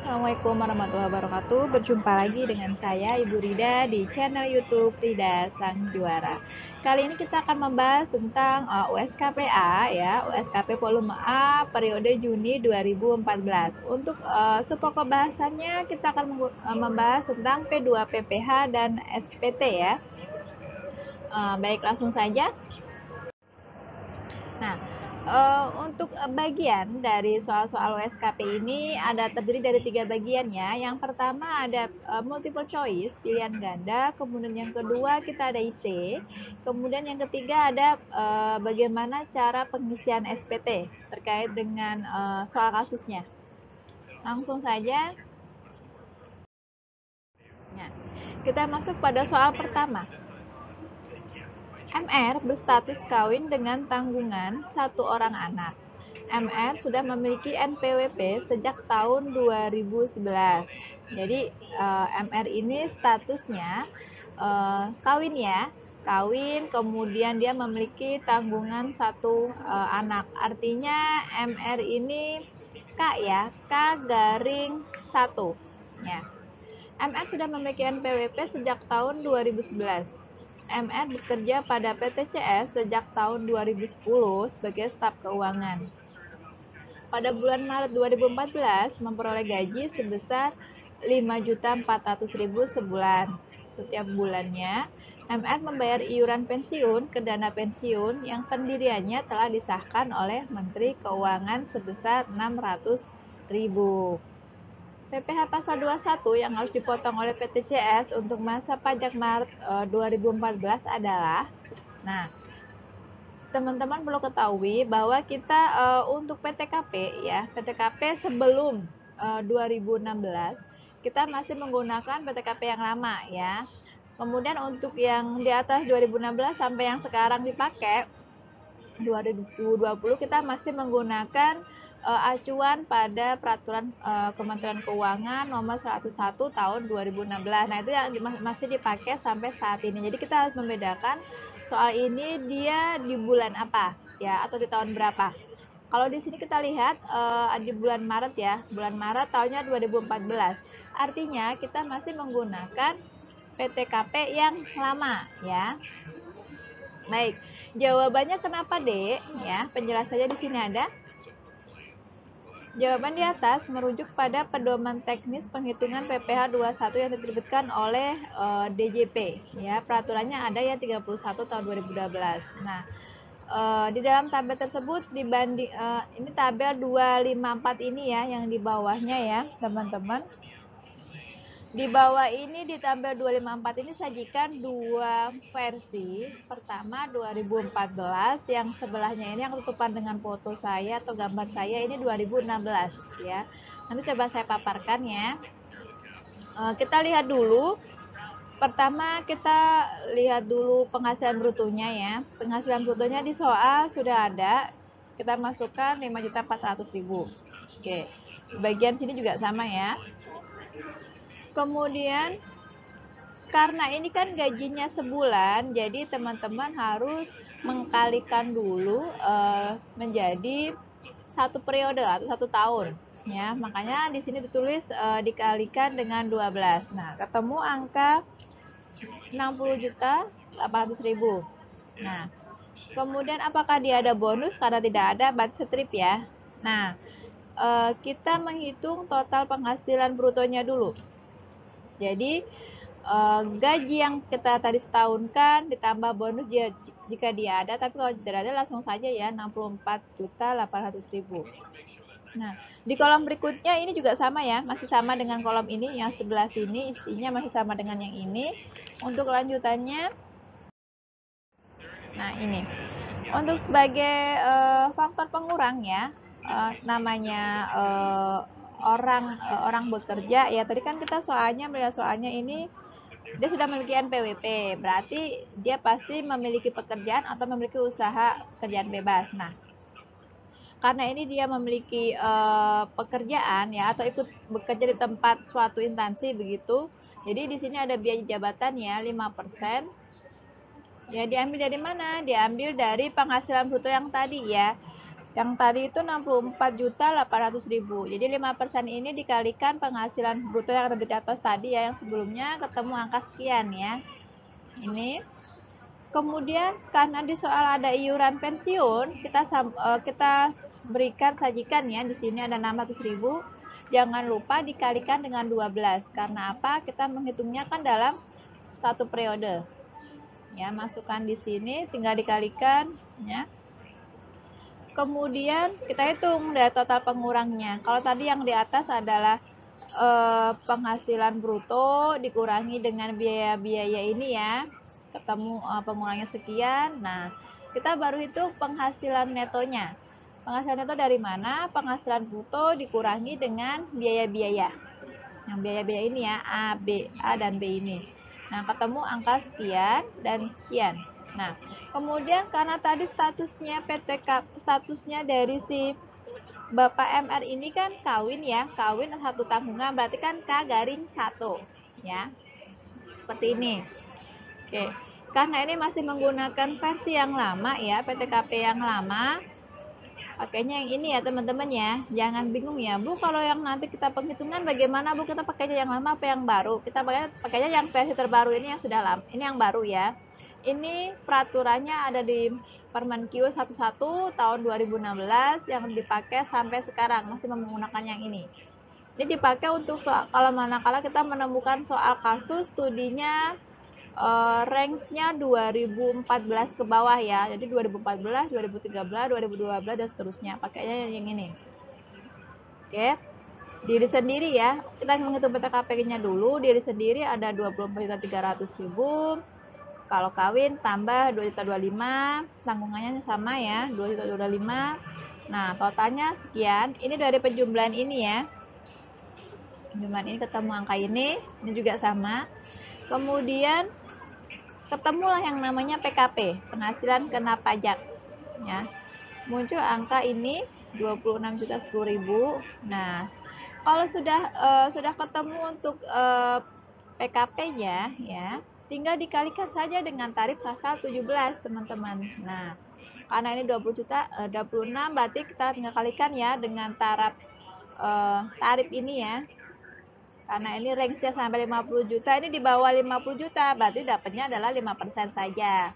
Assalamualaikum warahmatullahi wabarakatuh. Berjumpa lagi dengan saya Ibu Rida di channel YouTube Rida Sang Juara. Kali ini kita akan membahas tentang USKPA ya, USKP volume A periode Juni 2014. Untuk pokok bahasannya kita akan membahas tentang P2 PPH dan SPT ya. Baik, langsung saja. Nah, untuk bagian dari soal-soal USKP ini terdiri dari 3 bagian ya. Yang pertama ada multiple choice, pilihan ganda. Kemudian yang kedua kita ada IC. Kemudian yang ketiga ada bagaimana cara pengisian SPT terkait dengan soal kasusnya. Langsung saja. Nah, kita masuk pada soal pertama. MR berstatus kawin dengan tanggungan 1 orang anak. MR sudah memiliki NPWP sejak tahun 2011. Jadi MR ini statusnya kawin ya, kawin, kemudian dia memiliki tanggungan 1 anak. Artinya MR ini K ya, K garing 1 ya. MR sudah memiliki NPWP sejak tahun 2011. MR bekerja pada PT CS sejak tahun 2010 sebagai staf keuangan. Pada bulan Maret 2014 memperoleh gaji sebesar 5.400.000 sebulan. Setiap bulannya, MR membayar iuran pensiun ke dana pensiun yang pendiriannya telah disahkan oleh Menteri Keuangan sebesar 600.000. PPh pasal 21 yang harus dipotong oleh PT CS untuk masa pajak Maret 2014 adalah, nah, teman-teman perlu ketahui bahwa kita untuk PTKP ya, PTKP sebelum 2016 kita masih menggunakan PTKP yang lama ya. Kemudian untuk yang di atas 2016 sampai yang sekarang dipakai 2020 kita masih menggunakan acuan pada peraturan Kementerian Keuangan nomor 101 tahun 2016. Nah, itu yang masih dipakai sampai saat ini. Jadi kita harus membedakan soal ini dia di bulan apa ya, atau di tahun berapa. Kalau di sini kita lihat di bulan Maret ya, bulan Maret tahunnya 2014. Artinya kita masih menggunakan PTKP yang lama ya. Baik, jawabannya kenapa D? Ya, penjelasannya di sini ada. Jawaban di atas merujuk pada pedoman teknis penghitungan PPh 21 yang diterbitkan oleh DJP. Ya, peraturannya ada ya 31 tahun 2012. Nah, di dalam tabel tersebut dibanding ini tabel 254 ini ya yang di bawahnya ya, teman-teman. Di bawah ini di tabel 254 ini sajikan 2 versi. Pertama 2014, yang sebelahnya ini yang tutupan dengan foto saya atau gambar saya ini 2016 ya. Nanti coba saya paparkan ya. Kita lihat dulu. Pertama kita lihat dulu penghasilan brutonya ya. Penghasilan brutonya di soal sudah ada. Kita masukkan 5.400.000. Oke. Bagian sini juga sama ya. Kemudian karena ini kan gajinya sebulan, jadi teman-teman harus mengkalikan dulu menjadi 1 periode atau 1 tahun ya. Makanya di sini ditulis dikalikan dengan 12. Nah, ketemu angka 60.800.000. Nah, kemudian apakah dia ada bonus? Karena tidak ada, berarti strip ya. Nah, kita menghitung total penghasilan brutonya dulu. Jadi gaji yang kita tadi setahunkan ditambah bonus jika dia ada, tapi kalau tidak ada langsung saja ya 64.800.000. Nah, di kolom berikutnya ini juga sama ya, masih sama dengan kolom ini, yang sebelah sini isinya masih sama dengan yang ini. Untuk lanjutannya, nah ini untuk sebagai faktor pengurang ya, namanya orang bekerja ya. Tadi kan kita melihat soalnya ini dia sudah memiliki NPWP, berarti dia pasti memiliki pekerjaan atau memiliki usaha pekerjaan bebas. Nah, karena ini dia memiliki pekerjaan ya, atau ikut bekerja di tempat suatu instansi begitu. Jadi di sini ada biaya jabatan ya 5%. Ya, diambil dari mana? Diambil dari penghasilan bruto yang tadi ya. Yang tadi itu 64.800.000. Jadi 5% ini dikalikan penghasilan bruto yang ada di atas tadi ya, yang sebelumnya ketemu angka sekian ya. Ini. Kemudian karena di soal ada iuran pensiun, kita sajikan ya, di sini ada 600.000. Jangan lupa dikalikan dengan 12. Karena apa? Kita menghitungnya kan dalam satu periode. Ya, masukkan di sini tinggal dikalikan ya. Kemudian kita hitung dari total pengurangnya. Kalau tadi yang di atas adalah penghasilan bruto dikurangi dengan biaya-biaya ini ya, ketemu pengurangnya sekian. Nah, kita baru hitung penghasilan netonya. Penghasilan neto dari mana? Penghasilan bruto dikurangi dengan biaya-biaya. Yang biaya-biaya ini ya, A dan B ini. Nah, ketemu angka sekian dan sekian. Nah, kemudian karena tadi statusnya statusnya dari si Bapak MR ini kan kawin ya, kawin 1 tanggungan, berarti kan K-1 ya, seperti ini. Oke, karena ini masih menggunakan versi yang lama ya, PTKP yang lama, pakainya yang ini ya teman-teman ya. Jangan bingung ya, Bu, kalau yang nanti kita penghitungan bagaimana Bu, kita pakainya yang lama apa yang baru? Kita pakainya yang versi terbaru ini, yang sudah lama, ini yang baru ya. Ini peraturannya ada di Permenkyu 11 tahun 2016 yang dipakai sampai sekarang, masih menggunakan yang ini. Ini dipakai untuk soal kalau manakala kita menemukan soal kasus studinya range-nya 2014 ke bawah ya. Jadi 2014, 2013, 2012 dan seterusnya. Pakainya yang ini. Oke. Diri sendiri ya. Kita menghitung PTKP-nya dulu. Diri sendiri ada 24.300.000. Kalau kawin tambah 2.025, tanggungannya sama ya, 2.025. Nah, totalnya sekian. Ini dari penjumlahan ini ya. Penjumlahan ini ketemu angka ini juga sama. Kemudian ketemulah yang namanya PKP, penghasilan kena pajak ya. Muncul angka ini 26.010.000. Nah, kalau sudah ketemu untuk PKP-nya ya, tinggal dikalikan saja dengan tarif pasal 17 teman-teman. Nah, karena ini 26 berarti kita tinggal kalikan ya dengan tarif ini ya. Karena ini range-nya sampai 50 juta, ini di bawah 50 juta, berarti dapatnya adalah 5% saja.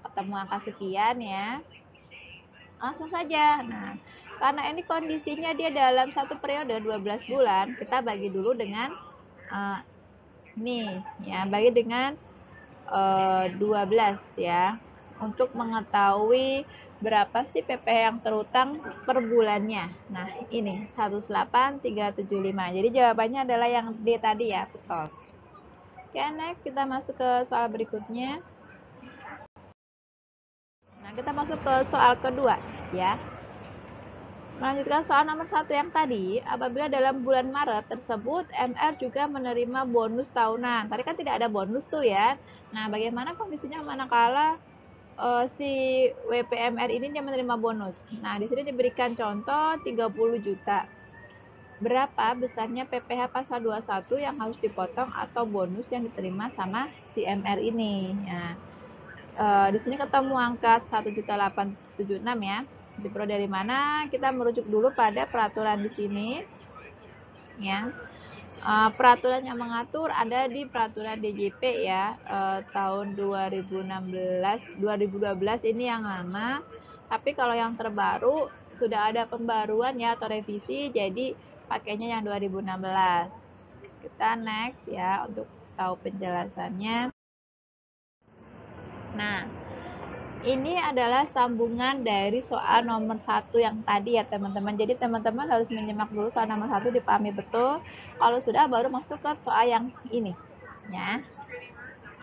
Ketemu angka sekian ya. Langsung saja. Nah, karena ini kondisinya dia dalam satu periode 12 bulan, kita bagi dulu dengan nih ya, bagi dengan 12 ya, untuk mengetahui berapa sih PPh yang terutang per bulannya. Nah, ini 108.375. Jadi jawabannya adalah yang D tadi ya, betul. Oke, next kita masuk ke soal berikutnya. Nah, kita masuk ke soal kedua ya. Melanjutkan soal nomor 1 yang tadi, apabila dalam bulan Maret tersebut MR juga menerima bonus tahunan. Tadi kan tidak ada bonus tuh ya. Nah, bagaimana kondisinya manakala si WPMR ini dia menerima bonus? Nah, di sini diberikan contoh 30 juta. Berapa besarnya PPh pasal 21 yang harus dipotong atau bonus yang diterima sama si MR ini? Nah, di sini ketemu angka 1.876 ya. Diperoleh dari mana? Kita merujuk dulu pada peraturan di sini. Ya. Peraturan yang mengatur ada di peraturan DJP ya, tahun 2012 ini yang lama. Tapi kalau yang terbaru sudah ada pembaruan ya atau revisi, jadi pakainya yang 2016. Kita next ya untuk tahu penjelasannya. Nah, ini adalah sambungan dari soal nomor 1 yang tadi ya teman-teman. Jadi teman-teman harus menyimak dulu soal nomor 1, dipahami betul. Kalau sudah baru masuk ke soal yang ini ya.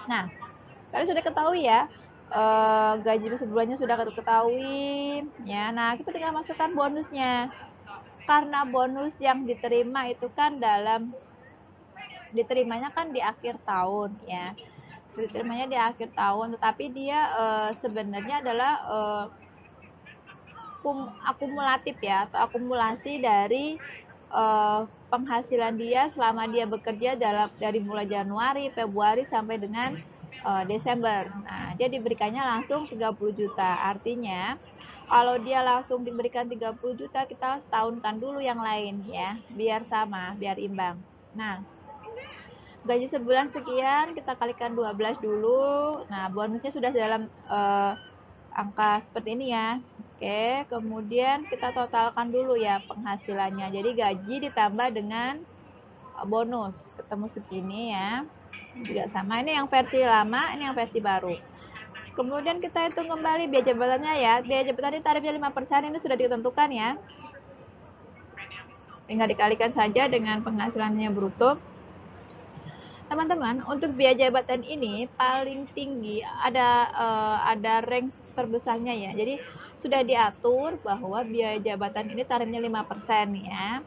Nah, tadi sudah ketahui ya, gaji sebulannya sudah ketahui ya. Nah, kita tinggal masukkan bonusnya. Karena bonus yang diterima itu kan diterimanya kan di akhir tahun ya. Diterimanya di akhir tahun, tetapi dia sebenarnya adalah akumulatif ya, atau akumulasi dari penghasilan dia selama dia bekerja dari mulai Januari, Februari sampai dengan Desember. Nah, dia diberikannya langsung 30 juta. Artinya Kalau dia langsung diberikan 30 juta, kita setahunkan dulu yang lain ya, biar sama, biar imbang. Nah, gaji sebulan sekian, kita kalikan 12 dulu. Nah, bonusnya sudah dalam angka seperti ini ya. Oke, kemudian kita totalkan dulu ya penghasilannya. Jadi gaji ditambah dengan bonus, ketemu segini ya. Juga sama, ini yang versi lama, ini yang versi baru. Kemudian kita hitung kembali biaya jabatannya ya. Biaya jabatan tarifnya 5%, ini sudah ditentukan ya. Tinggal dikalikan saja dengan penghasilannya bruto. Teman-teman, untuk biaya jabatan ini paling tinggi ada range terbesarnya ya. Jadi sudah diatur bahwa biaya jabatan ini tarifnya 5% ya.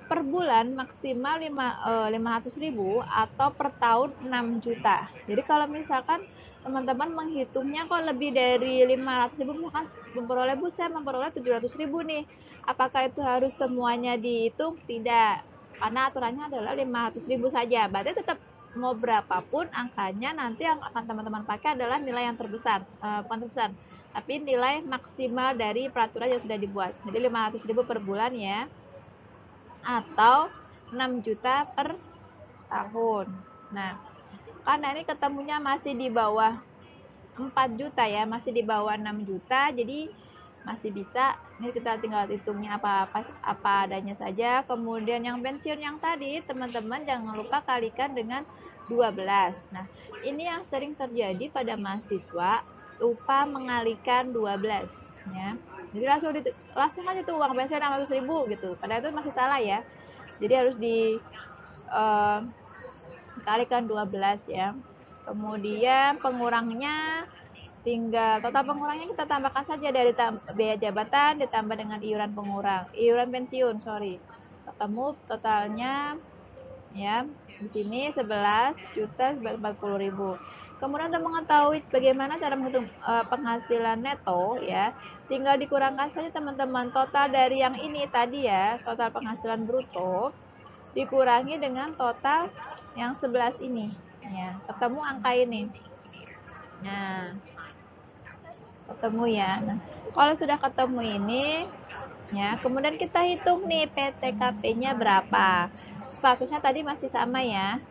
Per bulan maksimal 500.000 atau per tahun 6 juta. Jadi kalau misalkan teman-teman menghitungnya kok lebih dari 500.000, misalkan saya memperoleh 700.000 nih. Apakah itu harus semuanya dihitung? Tidak. Karena aturannya adalah 500.000 saja. Berarti tetap mau berapapun angkanya, nanti yang akan teman-teman pakai adalah nilai yang terbesar. Bukan terbesar, tapi nilai maksimal dari peraturan yang sudah dibuat. Jadi 500.000 per bulan ya, atau 6 juta per tahun. Nah, karena ini ketemunya masih di bawah 4 juta ya, masih di bawah 6 juta, jadi masih bisa. Ini kita tinggal hitungnya apa adanya saja. Kemudian yang pensiun yang tadi, teman-teman jangan lupa kalikan dengan 12. Nah, ini yang sering terjadi pada mahasiswa, lupa mengalikan 12 ya. Jadi langsung aja tuh uang pensiun 600.000 gitu. Padahal itu masih salah ya. Jadi harus dikalikan 12 ya. Kemudian pengurangnya tinggal total pengurangnya kita tambahkan saja dari biaya jabatan ditambah dengan iuran pensiun, ketemu totalnya ya. Di sini 11.040.000. Kemudian untuk mengetahui bagaimana cara menghitung penghasilan neto ya, tinggal dikurangkan saja teman-teman total dari yang ini tadi ya, total penghasilan bruto dikurangi dengan total yang 11 ini ya, ketemu angka ini. Nah, ketemu ya. Nah, kalau sudah ketemu ini ya, kemudian kita hitung nih PTKP-nya berapa. Statusnya tadi masih sama ya.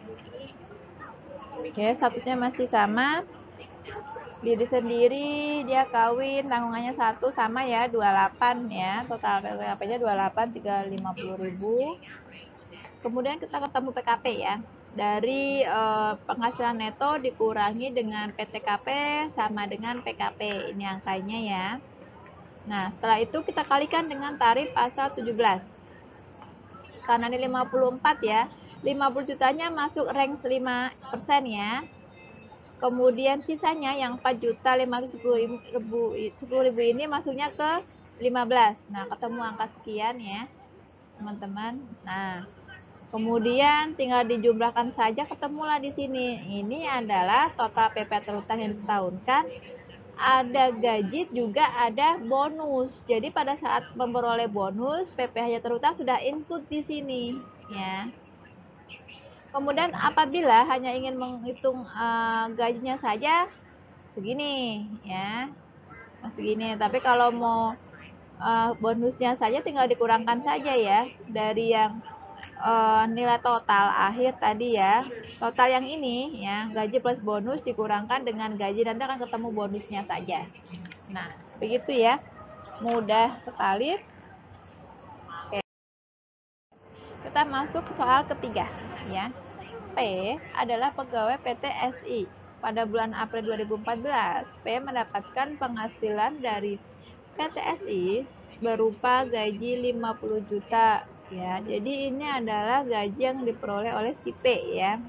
Oke, statusnya masih sama. Diri sendiri, dia kawin, tanggungannya 1 sama ya, 28 ya. Total PTKP-nya 28, 350.000. Kemudian kita ketemu PKP ya. Dari penghasilan neto dikurangi dengan PTKP sama dengan PKP. Ini angkanya ya. Nah, setelah itu kita kalikan dengan tarif pasal 17. Karena ini 54 ya. 50 jutanya masuk range 5% ya. Kemudian sisanya yang 4.510.000 ini masuknya ke 15. Nah, ketemu angka sekian ya, teman-teman. Nah, kemudian tinggal dijumlahkan saja, ketemulah di sini. Ini adalah total PP terhutang yang disetahunkan. Ada gaji juga ada bonus. Jadi pada saat memperoleh bonus, PPh-nya terhutang sudah input di sini ya. Kemudian apabila hanya ingin menghitung gajinya saja segini ya. Segini. Tapi kalau mau bonusnya saja tinggal dikurangkan saja ya dari yang nilai total akhir tadi ya, total yang ini ya, gaji plus bonus dikurangkan dengan gaji, nanti akan ketemu bonusnya saja. Nah, begitu ya, mudah sekali. Oke, kita masuk ke soal ketiga ya. P adalah pegawai PT SI. Pada bulan April 2014, P mendapatkan penghasilan dari PT SI berupa gaji 50 juta ya. Jadi ini adalah gaji yang diperoleh oleh si P ya.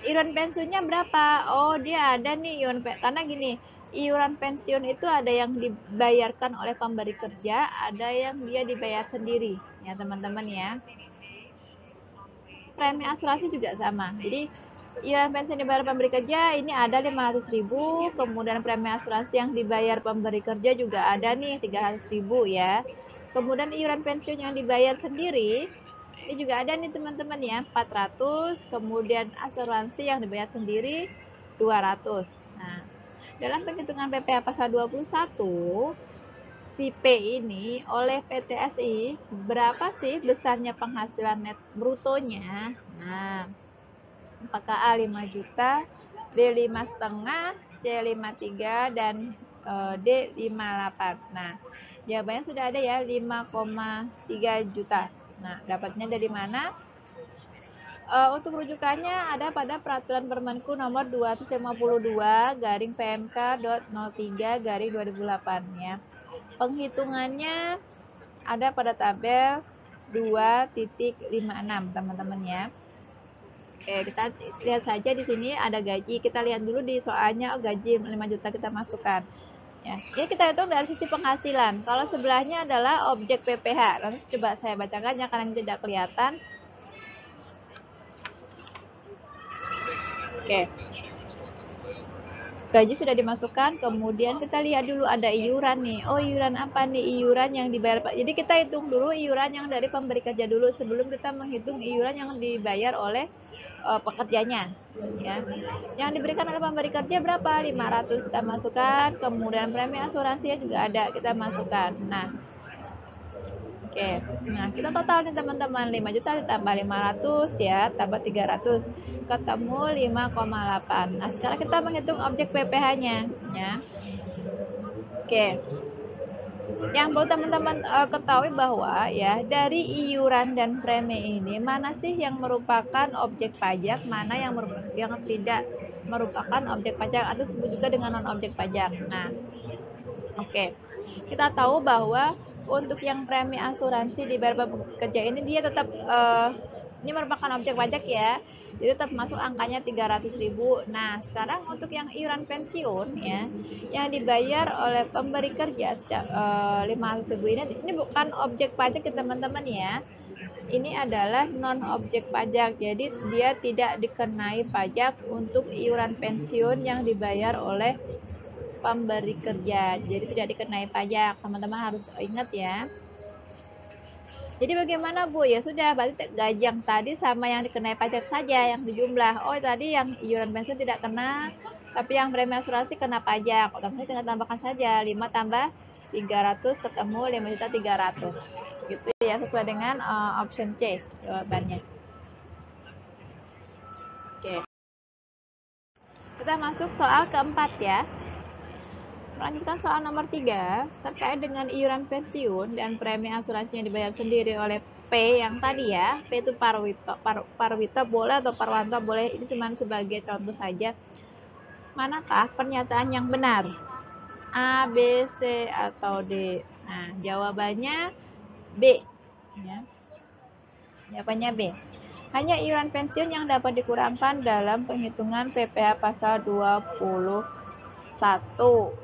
Iuran pensiunnya berapa? Oh, dia ada nih iuran karena gini, iuran pensiun itu ada yang dibayarkan oleh pemberi kerja, ada yang dia dibayar sendiri ya, teman-teman ya. Premi asuransi juga sama. Jadi iuran pensiun dibayar pemberi kerja ini ada 500.000, kemudian premi asuransi yang dibayar pemberi kerja juga ada nih 300.000 ya. Kemudian iuran pensiun yang dibayar sendiri ini juga ada nih teman-teman ya, 400, kemudian asuransi yang dibayar sendiri 200. Nah, Dalam penghitungan PPh pasal 21, si P ini oleh PTSI berapa sih besarnya penghasilan net brutonya? Nah, apakah A 5 juta, B 5,5, C 5,3, dan D 5,8. Nah, jawabannya sudah ada ya, 5,3 juta. Nah, dapatnya dari mana? Untuk rujukannya ada pada Peraturan Permenku nomor 252 garing PMK.03 garing 2008 ya. Penghitungannya ada pada tabel 2.56 teman-teman ya. Oke, kita lihat saja di sini ada gaji. Kita lihat dulu di soalnya, gaji 5 juta kita masukkan. Ya, ini kita hitung dari sisi penghasilan. Kalau sebelahnya adalah objek PPh. Nanti coba saya bacakan ya karena tidak kelihatan. Oke. Gaji sudah dimasukkan, kemudian kita lihat dulu ada iuran nih. Oh, iuran apa nih? Iuran yang dibayar Pak. Jadi kita hitung dulu iuran yang dari pemberi kerja dulu sebelum kita menghitung iuran yang dibayar oleh pekerjanya ya. Yang diberikan oleh pemberi kerja berapa? 500 kita masukkan, kemudian premi asuransinya juga ada, kita masukkan. Nah, oke. Nah, kita total nih teman-teman, 5 juta ditambah 500 ya, tambah 300. Ketemu 5,8. Nah, sekarang kita menghitung objek PPh-nya ya. Oke. Yang perlu teman-teman ketahui bahwa ya, dari iuran dan premi ini mana sih yang merupakan objek pajak, mana yang tidak merupakan objek pajak atau disebut juga dengan non objek pajak. Nah, oke. Kita tahu bahwa untuk yang premi asuransi di bayar pekerja ini dia tetap ini merupakan objek pajak ya. Jadi tetap masuk angkanya 300.000. Nah, sekarang untuk yang iuran pensiun ya, yang dibayar oleh pemberi kerja 500.000 ini bukan objek pajak ya teman-teman ya. Ini adalah non objek pajak. Jadi dia tidak dikenai pajak untuk iuran pensiun yang dibayar oleh pemberi kerja. Jadi tidak dikenai pajak. Teman-teman harus ingat ya. Jadi bagaimana Bu? Ya sudah, berarti gaji yang tadi sama yang dikenai pajak saja yang dijumlah. Oh, tadi yang iuran pensiun tidak kena, tapi yang premi asuransi kena pajak. Otomatis tinggal tambahkan saja 5 tambah 300 ketemu 5.300.000. Gitu ya, sesuai dengan option C jawabannya. Oke. Kita masuk soal keempat ya. Melanjutkan soal nomor 3, terkait dengan iuran pensiun dan premi asuransi yang dibayar sendiri oleh P yang tadi ya. P itu Parwito boleh atau Parwanto boleh, ini cuma sebagai contoh saja. Manakah pernyataan yang benar? A, B, C, atau D? Nah, jawabannya B. Ya. Jawabannya B. Hanya iuran pensiun yang dapat dikurangkan dalam penghitungan PPh pasal 21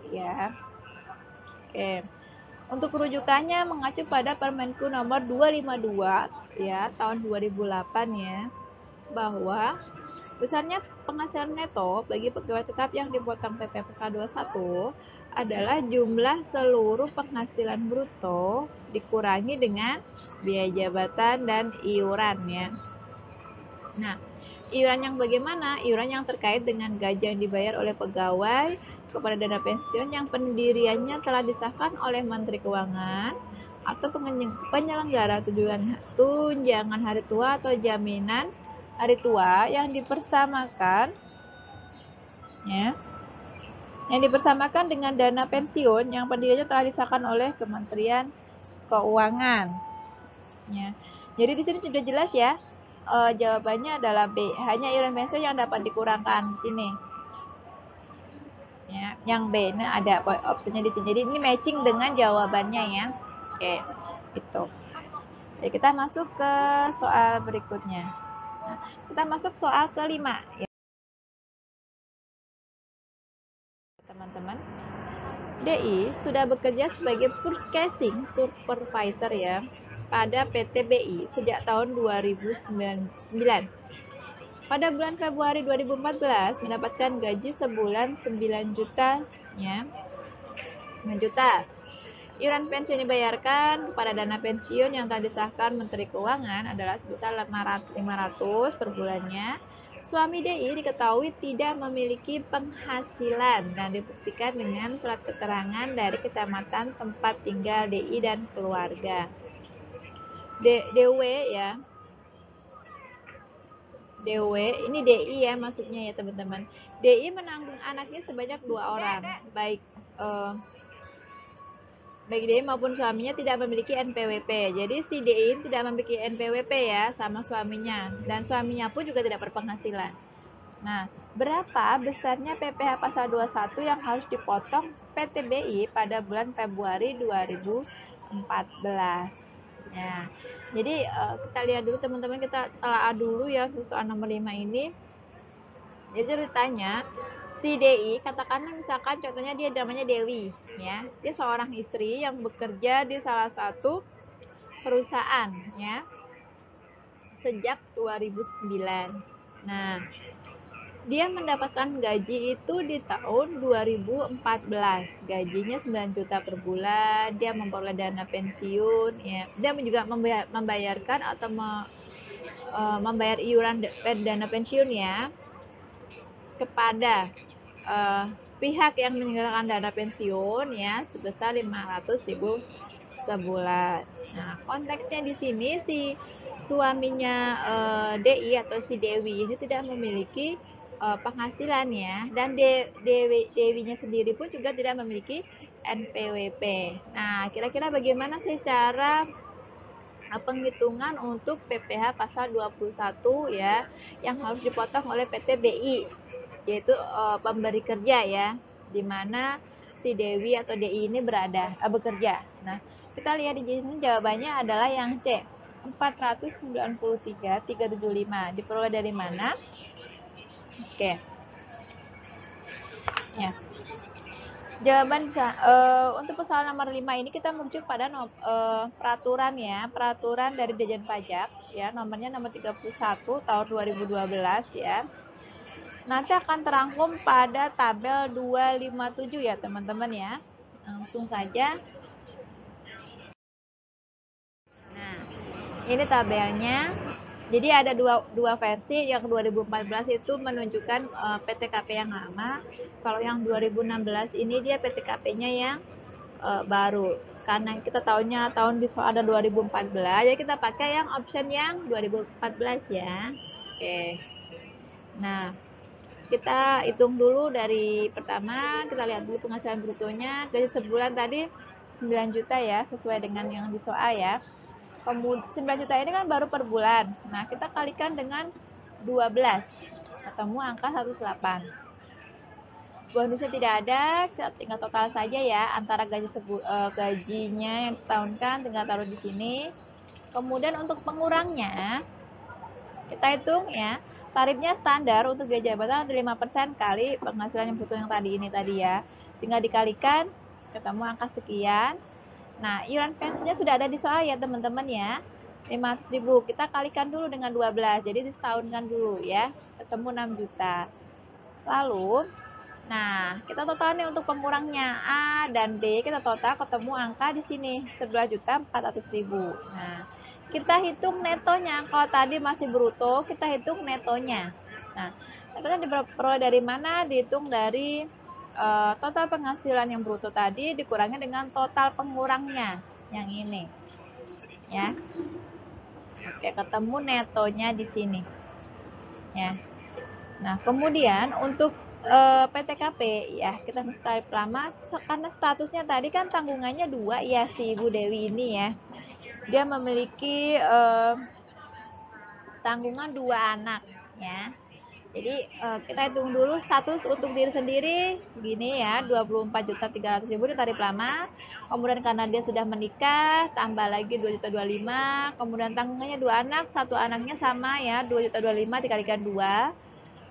ya. Oke. Untuk rujukannya mengacu pada Permenku nomor 252 ya tahun 2008 ya, bahwa besarnya penghasilan neto bagi pegawai tetap yang dipotong PP pasal 21 adalah jumlah seluruh penghasilan bruto dikurangi dengan biaya jabatan dan iuran ya. Nah, iuran yang bagaimana? Iuran yang terkait dengan gaji yang dibayar oleh pegawai kepada dana pensiun yang pendiriannya telah disahkan oleh Menteri Keuangan atau penyelenggara tunjangan hari tua atau jaminan hari tua yang dipersamakan ya. Yang dipersamakan dengan dana pensiun yang pendiriannya telah disahkan oleh Kementerian Keuangan. Ya. Jadi di sini sudah jelas ya. Jawabannya adalah B. Hanya iuran pensiun yang dapat dikurangkan di sini. Ya, yang B ini ada opsinya di sini. Jadi ini matching dengan jawabannya ya. Oke, itu. Jadi kita masuk ke soal berikutnya. Nah, kita masuk soal kelima ya. Teman-teman. DI sudah bekerja sebagai purchasing supervisor ya pada PT BI sejak tahun 2009. Pada bulan Februari 2014 mendapatkan gaji sebulan 9 juta ya. 9 juta. Iuran pensiun dibayarkan kepada dana pensiun yang telah disahkan Menteri Keuangan adalah sebesar 500 per bulannya. Suami DI diketahui tidak memiliki penghasilan dan dibuktikan dengan surat keterangan dari kecamatan tempat tinggal DI dan keluarga. DW ya. DW, ini DI ya maksudnya ya teman-teman. DI menanggung anaknya sebanyak 2 orang, baik DI maupun suaminya tidak memiliki NPWP. Jadi si DI tidak memiliki NPWP ya sama suaminya, dan suaminya pun juga tidak berpenghasilan. Nah, berapa besarnya PPh pasal 21 yang harus dipotong PTBI pada bulan Februari 2014? Ya, jadi kita lihat dulu teman-teman, kita telah dulu ya soal nomor 5 ini. Jadi ceritanya si DI, katakanlah misalkan contohnya dia namanya Dewi ya, dia seorang istri yang bekerja di salah satu perusahaan ya sejak 2009. Nah, dia mendapatkan gaji itu di tahun 2014. Gajinya 9 juta per bulan, dia memperoleh dana pensiun ya. Dia juga membayarkan atau membayar iuran dana pensiun ya kepada pihak yang menyerahkan dana pensiun ya sebesar 500.000 sebulan. Nah, konteksnya di sini si suaminya DI atau si Dewi ini tidak memiliki penghasilan ya, dan Dewinya sendiri pun juga tidak memiliki NPWP. Nah, kira-kira bagaimana sih cara penghitungan untuk PPh pasal 21 ya yang harus dipotong oleh PTBI, yaitu pemberi kerja ya, di mana si Dewi atau DI ini bekerja. Nah, kita lihat di sini jawabannya adalah yang C, 493.375. Diperoleh dari mana? Oke. Ya. Jawaban untuk persoalan nomor 5 ini kita merujuk pada peraturan ya, peraturan dari Dirjen Pajak ya, nomornya nomor 31 tahun 2012 ya. Nanti akan terangkum pada tabel 257 ya teman-teman ya. Langsung saja. Nah, ini tabelnya. Jadi ada dua versi, yang 2014 itu menunjukkan PTKP yang lama. Kalau yang 2016 ini dia PTKP-nya yang baru. Karena kita tahunya tahun di soal ada 2014, jadi kita pakai yang option yang 2014 ya. Oke. Nah, kita hitung dulu dari pertama, kita lihat dulu penghasilan brutonya. Gaji sebulan tadi 9 juta ya, sesuai dengan yang di soal ya. Kemudian 9 juta ini kan baru per bulan. Nah, kita kalikan dengan 12. Ketemu angka 108. Bonusnya tidak ada, kita tinggal total saja ya antara gajinya yang setahunkan, tinggal taruh di sini. Kemudian untuk pengurangnya kita hitung ya. Tarifnya standar untuk gaji jabatan 5% kali penghasilan yang bruto yang tadi ya. Tinggal dikalikan, ketemu angka sekian. Nah, iuran pensiunnya sudah ada di soal ya teman-teman ya. 500.000. Kita kalikan dulu dengan 12. Jadi disetahunkan dulu ya. Ketemu 6 juta. Lalu, nah, kita total nih untuk pengurangnya A dan B, kita total ketemu angka di sini 11.400.000. Nah, kita hitung netonya. Kalau tadi masih bruto, kita hitung netonya. Nah, netonya diperoleh dari mana? Dihitung dari total penghasilan yang bruto tadi dikurangi dengan total pengurangnya yang ini ya. Oke, ketemu netonya di sini ya. Nah, kemudian untuk PTKP ya, kita mesti tarif lama karena statusnya tadi kan tanggungannya 2 ya, si Ibu Dewi ini ya. Dia memiliki tanggungan 2 anak ya. Jadi kita hitung dulu status untuk diri sendiri segini ya, 24.300.000 di tarif lama. Kemudian karena dia sudah menikah, tambah lagi 2.025.000. Kemudian tanggungannya 2 anak, satu anaknya sama ya, 2.025.000 dikalikan 2.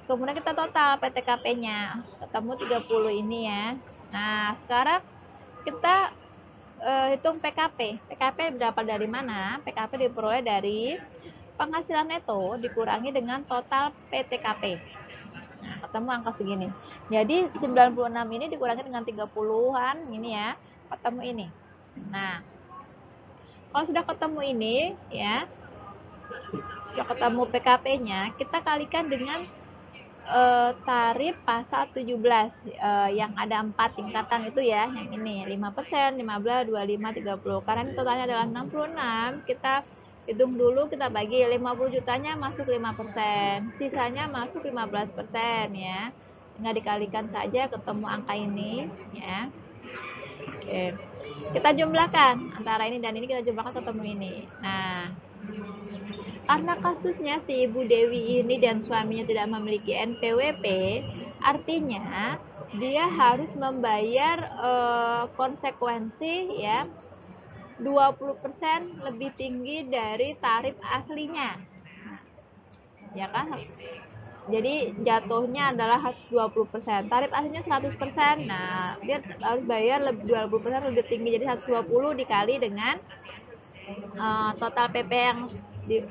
Kemudian kita total PTKP-nya, ketemu 30 ini ya. Nah, sekarang kita hitung PKP. PKP berapa dari mana? PKP diperoleh dari penghasilan neto dikurangi dengan total PTKP. Nah, ketemu angka segini. Jadi 96 ini dikurangi dengan 30-an ini ya, ketemu ini. Nah, kalau sudah ketemu ini ya, sudah ketemu PKP-nya, kita kalikan dengan tarif pasal 17 yang ada 4 tingkatan itu ya, yang ini 5%, 15, 25, 30. Karena ini totalnya adalah 66, kita hitung dulu, kita bagi 50 jutanya masuk 5%, sisanya masuk 15% ya. Tinggal dikalikan saja ketemu angka ini ya. Oke. Kita jumlahkan antara ini dan ini, kita jumlahkan ketemu ini. Nah, karena kasusnya si Ibu Dewi ini dan suaminya tidak memiliki NPWP, artinya dia harus membayar konsekuensi ya 20% lebih tinggi dari tarif aslinya. Ya kan? Jadi jatuhnya adalah harus 20%. Tarif aslinya 100%. Nah, dia harus bayar 20% lebih tinggi. Jadi 120 dikali dengan total PP yang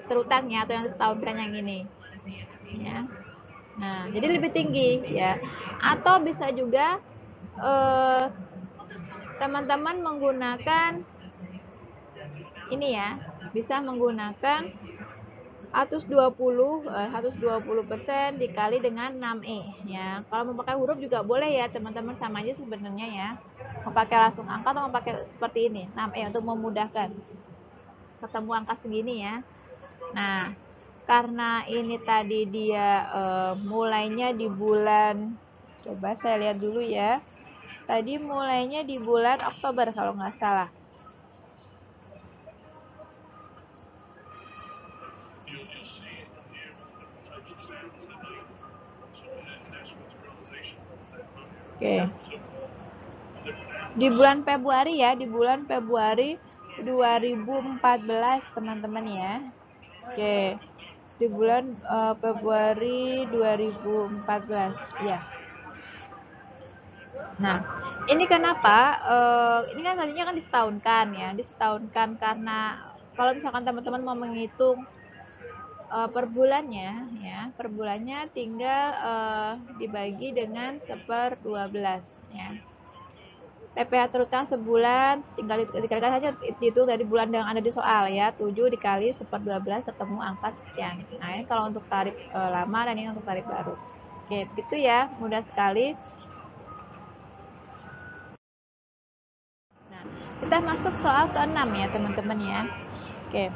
terutangnya atau yang setahun yang ini ya. Nah, jadi lebih tinggi ya. Atau bisa juga teman-teman menggunakan ini ya, bisa menggunakan 120% dikali dengan 6E ya. Kalau mau pakai huruf juga boleh ya teman-teman, sama aja sebenarnya ya. Mau pakai langsung angka atau mau pakai seperti ini 6E untuk memudahkan ketemu angka segini ya. Nah, karena ini tadi dia mulainya di bulan, coba saya lihat dulu ya. Tadi mulainya di bulan Oktober kalau nggak salah. Oke. Di bulan Februari ya, di bulan Februari 2014 teman-teman ya. Oke. Di bulan Februari 2014 ya. Nah, ini kenapa? Ini kan tadinya kan disetahunkan ya, disetahunkan karena kalau misalkan teman-teman mau menghitung per bulannya ya, per bulannya tinggal dibagi dengan 1/12 ya. PPh terutang sebulan tinggal dikalikan saja, itu dari bulan yang ada di soal ya, 7 dikali 1/12 ketemu angka sekian. Nah, ini kalau untuk tarif lama dan ini untuk tarif baru. Oke, begitu ya, mudah sekali. Nah, kita masuk soal ke-6 ya teman-teman ya. Oke.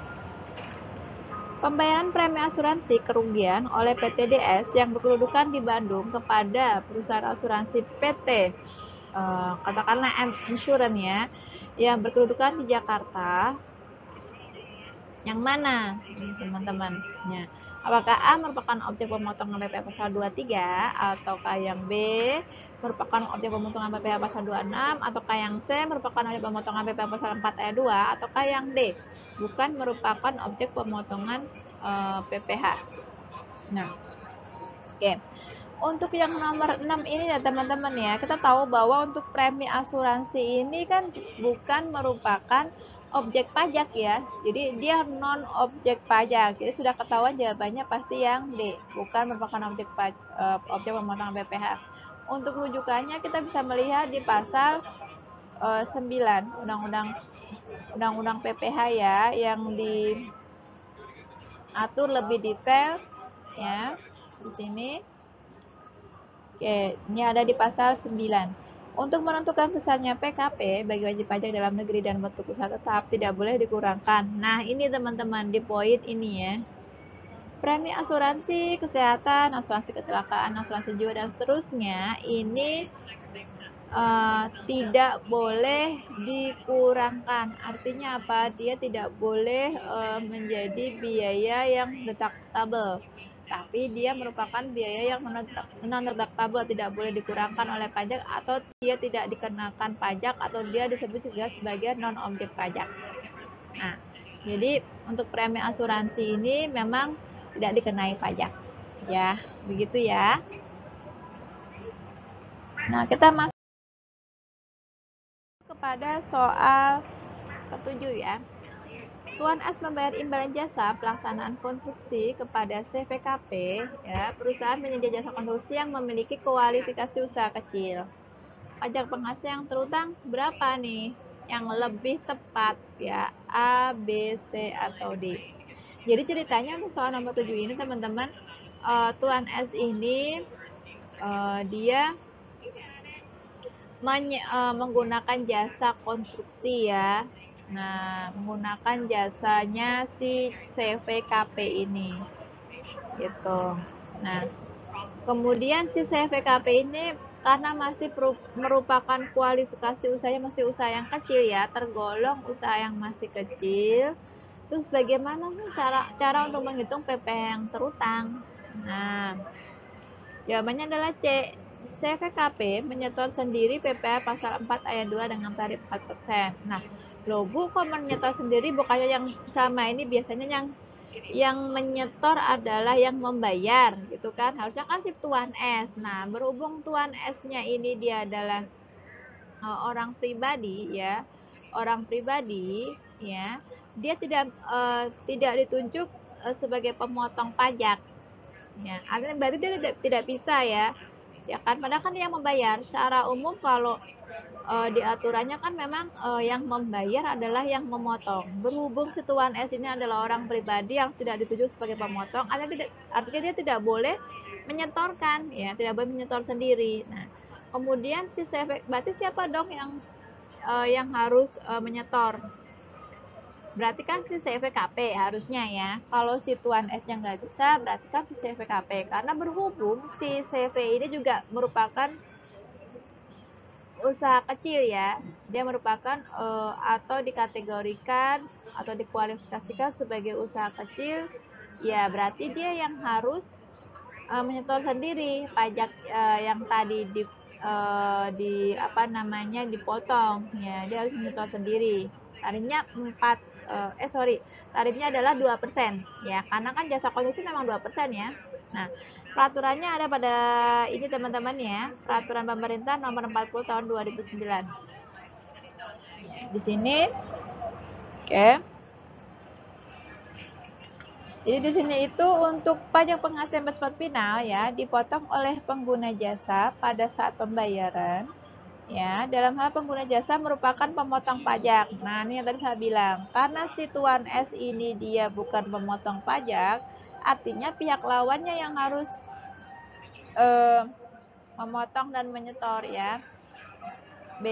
Pembayaran premi asuransi kerugian oleh PTDS yang berkedudukan di Bandung kepada perusahaan asuransi PT katakanlah M Insurance ya, yang berkedudukan di Jakarta, yang mana teman-teman ya? Apakah A merupakan objek pemotongan PPh pasal 23, ataukah yang B merupakan objek pemotongan PPh pasal 26, ataukah yang C merupakan objek pemotongan PPh pasal 4 ayat 2, ataukah yang D bukan merupakan objek pemotongan PPh. Nah, oke. Untuk yang nomor 6 ini ya teman-teman ya, kita tahu bahwa untuk premi asuransi ini kan bukan merupakan objek pajak ya, jadi dia non objek pajak. Jadi sudah ketahuan jawabannya pasti yang D, bukan merupakan objek pemotongan PPh. Untuk rujukannya kita bisa melihat di pasal 9 Undang-Undang PPh ya, yang diatur lebih detail ya di sini. Oke, ini ada di pasal 9. Untuk menentukan besarnya PKP bagi wajib pajak dalam negeri dan bentuk usaha tetap tidak boleh dikurangkan. Nah, ini teman-teman di poin ini ya. Premi asuransi kesehatan, asuransi kecelakaan, asuransi jiwa dan seterusnya ini tidak boleh dikurangkan. Artinya apa? Dia tidak boleh menjadi biaya yang deductible, tapi dia merupakan biaya yang non-deductible, tidak boleh dikurangkan oleh pajak atau dia tidak dikenakan pajak atau dia disebut juga sebagai non-objek pajak. Nah, jadi untuk premi asuransi ini memang tidak dikenai pajak. Ya, begitu ya. Nah, kita masuk kepada soal ke-7 ya. Tuan S membayar imbalan jasa pelaksanaan konstruksi kepada CVKP ya, perusahaan penyedia jasa konstruksi yang memiliki kualifikasi usaha kecil. Pajak penghasilan yang terutang berapa nih? Yang lebih tepat ya, A, B, C atau D. Jadi ceritanya untuk soal nomor 7 ini teman-teman, Tuan S ini dia menggunakan jasa konstruksi ya. Nah, menggunakan jasanya si CVKP ini gitu. Nah, kemudian si CVKP ini karena masih merupakan kualifikasi usahanya masih usaha yang kecil ya, tergolong usaha yang masih kecil. Terus bagaimana sih cara untuk menghitung PPh yang terutang? Nah, jawabannya adalah C. CVKP menyetor sendiri PPh pasal 4 ayat 2 dengan tarif 4%. Nah, loh Bu, kok menyetor sendiri bukannya yang sama ini biasanya yang menyetor adalah yang membayar gitu kan, harusnya kan si Tuan S. Nah, berhubung Tuan S-nya ini dia adalah orang pribadi ya, dia tidak ditunjuk sebagai pemotong pajak ya, artinya berarti dia tidak bisa ya kan, padahal kan dia yang membayar. Secara umum kalau di aturannya kan memang yang membayar adalah yang memotong. Berhubung si Tuan S ini adalah orang pribadi yang tidak ditunjuk sebagai pemotong, artinya dia tidak boleh menyetorkan ya, tidak boleh menyetor sendiri. Nah, kemudian si CV, berarti siapa dong yang harus menyetor? Berarti kan si CVKP harusnya ya. Kalau si Tuan S-nya nggak bisa, berarti kan si CVKP. Karena berhubung si CV ini juga merupakan usaha kecil ya, dia merupakan atau dikategorikan atau dikualifikasikan sebagai usaha kecil, ya berarti dia yang harus menyetor sendiri pajak yang tadi dipotong ya, dia harus menyetor sendiri. Tarifnya tarifnya adalah 2% ya, karena kan jasa konstruksi memang 2% ya. Nah, peraturannya ada pada ini teman-teman ya, peraturan pemerintah nomor 40 tahun 2009. Di sini oke. Jadi di sini itu untuk pajak penghasilan bersifat final ya, dipotong oleh pengguna jasa pada saat pembayaran. Ya, dalam hal pengguna jasa merupakan pemotong pajak. Nah, ini yang tadi saya bilang, karena si Tuan S ini dia bukan pemotong pajak, artinya pihak lawannya yang harus memotong dan menyetor ya. B.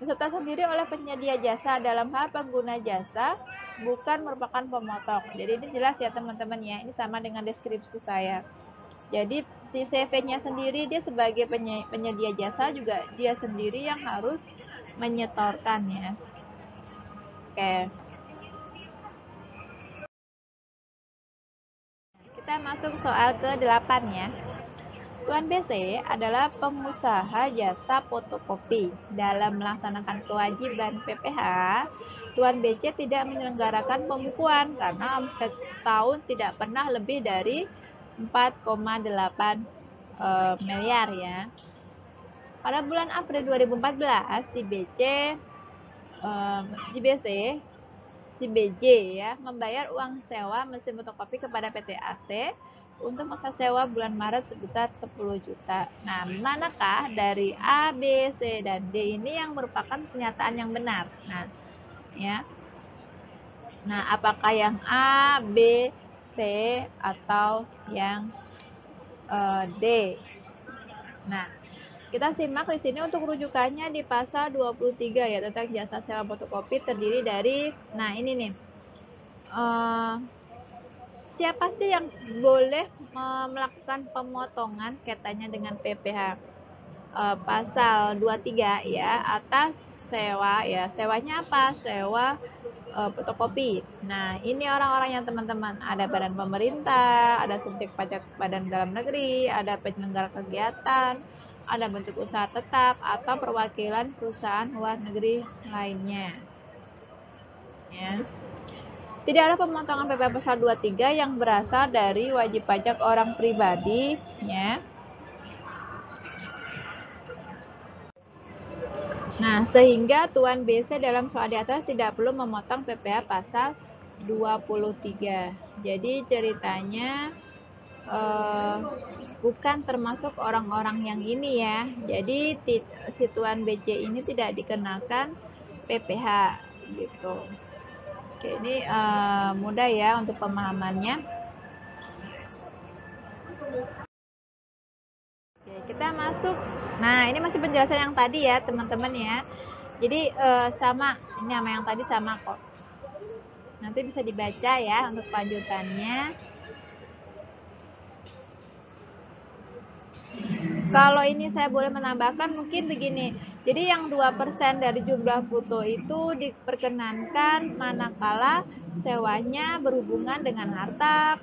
Disetor sendiri oleh penyedia jasa dalam hal pengguna jasa bukan merupakan pemotong. Jadi ini jelas ya teman-teman ya, ini sama dengan deskripsi saya. Jadi si CV-nya sendiri dia sebagai penyedia jasa juga dia sendiri yang harus menyetorkan ya. Oke. Kita masuk soal ke-8 ya. Tuan BC adalah pengusaha jasa fotokopi. Dalam melaksanakan kewajiban PPh, Tuan BC tidak menyelenggarakan pembukuan karena omset setahun tidak pernah lebih dari 4,8 miliar ya. Pada bulan April 2014, si BJ ya membayar uang sewa mesin fotokopi kepada PT AC untuk masa sewa bulan Maret sebesar 10 juta. Nah, manakah dari A, B, C, dan D ini yang merupakan pernyataan yang benar? Nah, ya. Nah, apakah yang A, B, C, atau yang D? Nah, kita simak di sini untuk rujukannya di pasal 23 ya, tentang jasa sewa fotokopi terdiri dari, nah ini nih, siapa sih yang boleh melakukan pemotongan kaitannya dengan PPh? Pasal 23 ya, atas sewa ya. Sewanya apa? Sewa fotokopi. Nah, ini orang-orangnya teman-teman. Ada badan pemerintah, ada subjek pajak badan dalam negeri, ada penyelenggara kegiatan, ada bentuk usaha tetap atau perwakilan perusahaan luar negeri lainnya. Ya. Tidak ada pemotongan PPh pasal 23 yang berasal dari wajib pajak orang pribadi ya. Nah, sehingga Tuan BC dalam soal di atas tidak perlu memotong PPh pasal 23. Jadi ceritanya bukan termasuk orang-orang yang ini ya. Jadi si Tuan BC ini tidak dikenakan PPh gitu. Oke, ini mudah ya untuk pemahamannya. Oke, kita masuk. Nah, ini masih penjelasan yang tadi ya, teman-teman ya. Jadi sama, ini sama yang tadi sama kok. Nanti bisa dibaca ya untuk lanjutannya. Kalau ini saya boleh menambahkan mungkin begini. Jadi yang 2% dari jumlah foto itu diperkenankan manakala sewanya berhubungan dengan harta,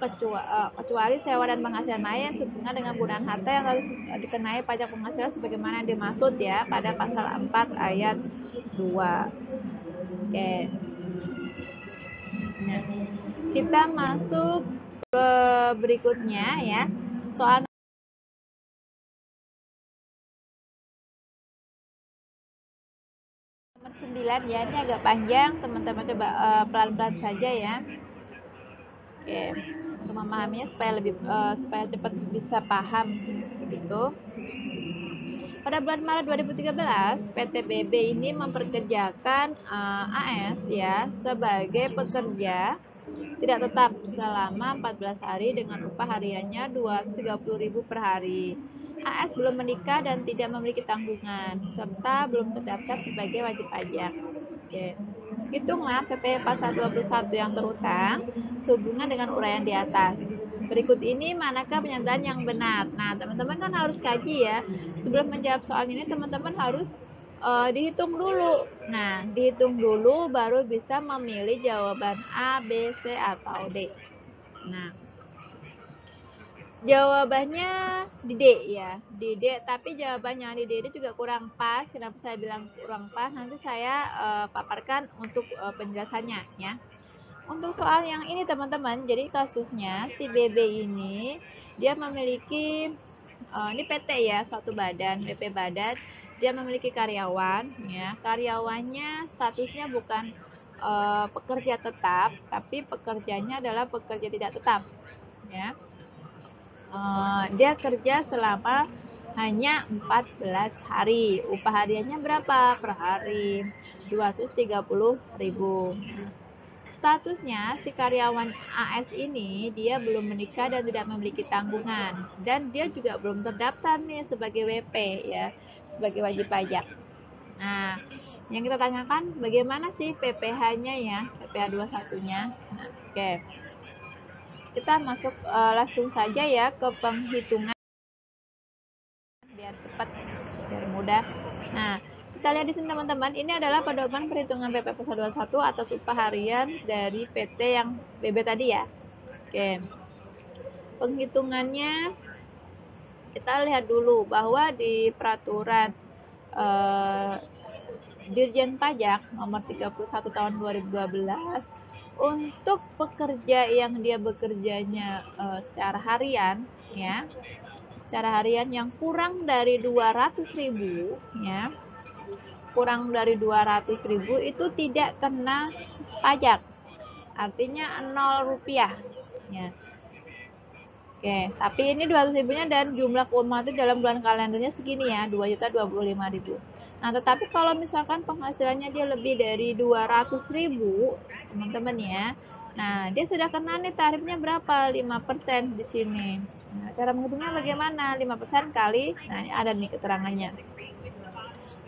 kecuali sewa dan penghasilan lain sehubungan dengan penggunaan harta yang harus dikenai pajak penghasilan sebagaimana yang dimaksud ya pada pasal 4 ayat 2. Oke. Nah, kita masuk ke berikutnya ya. Soal nomor 9 ya, ini agak panjang, teman-teman coba pelan-pelan saja ya. Oke, untuk memahaminya supaya cepat bisa paham seperti itu. Pada bulan Maret 2013, PT BB ini memperkerjakan AS ya sebagai pekerja tidak tetap selama 14 hari dengan upah hariannya 230.000 per hari. AS belum menikah dan tidak memiliki tanggungan serta belum terdaftar sebagai wajib pajak. Oke. Hitunglah PP pasal 21 yang terutang sehubungan dengan uraian di atas. Berikut ini manakah pernyataan yang benar? Nah, teman-teman kan harus kaji ya. Sebelum menjawab soal ini, teman-teman harus dihitung dulu. Nah, dihitung dulu baru bisa memilih jawaban A, B, C, atau D. Nah, jawabannya di D ya, di D. Tapi jawabannya di D ini juga kurang pas. Kenapa saya bilang kurang pas? Nanti saya paparkan untuk penjelasannya ya. Untuk soal yang ini teman-teman, jadi kasusnya si BB ini dia memiliki ini PT ya, suatu badan, BP badan, dia memiliki karyawan ya. Karyawannya statusnya bukan pekerja tetap, tapi pekerjanya adalah pekerja tidak tetap ya. Dia kerja selama hanya 14 hari. Upah hariannya berapa per hari? 230.000. Statusnya si karyawan AS ini dia belum menikah dan tidak memiliki tanggungan dan dia juga belum terdaftar nih sebagai WP ya, sebagai wajib pajak. Nah, yang kita tanyakan bagaimana sih PPh-nya ya, PPh 21-nya. Nah, oke. Kita masuk langsung saja ya ke penghitungan biar cepat, biar mudah. Nah, kita lihat di sini teman-teman, ini adalah pedoman perhitungan PP pasal 21 atas upah harian dari PT yang BB tadi ya. Oke. Penghitungannya kita lihat dulu bahwa di peraturan Dirjen Pajak nomor 31 tahun 2012 untuk pekerja yang dia bekerjanya secara harian ya, secara harian yang kurang dari 200.000 ya, kurang dari 200.000 itu tidak kena pajak, artinya 0 rupiah ya. Oke, tapi ini 200.000-nya dan jumlah kumulatif dalam bulan kalendernya segini ya, 2.025.000. Nah, tetapi kalau misalkan penghasilannya dia lebih dari 200.000, teman-teman ya. Nah, dia sudah kena nih tarifnya berapa? 5% di sini. Nah, cara menghitungnya bagaimana? 5% kali, nah ini ada nih keterangannya.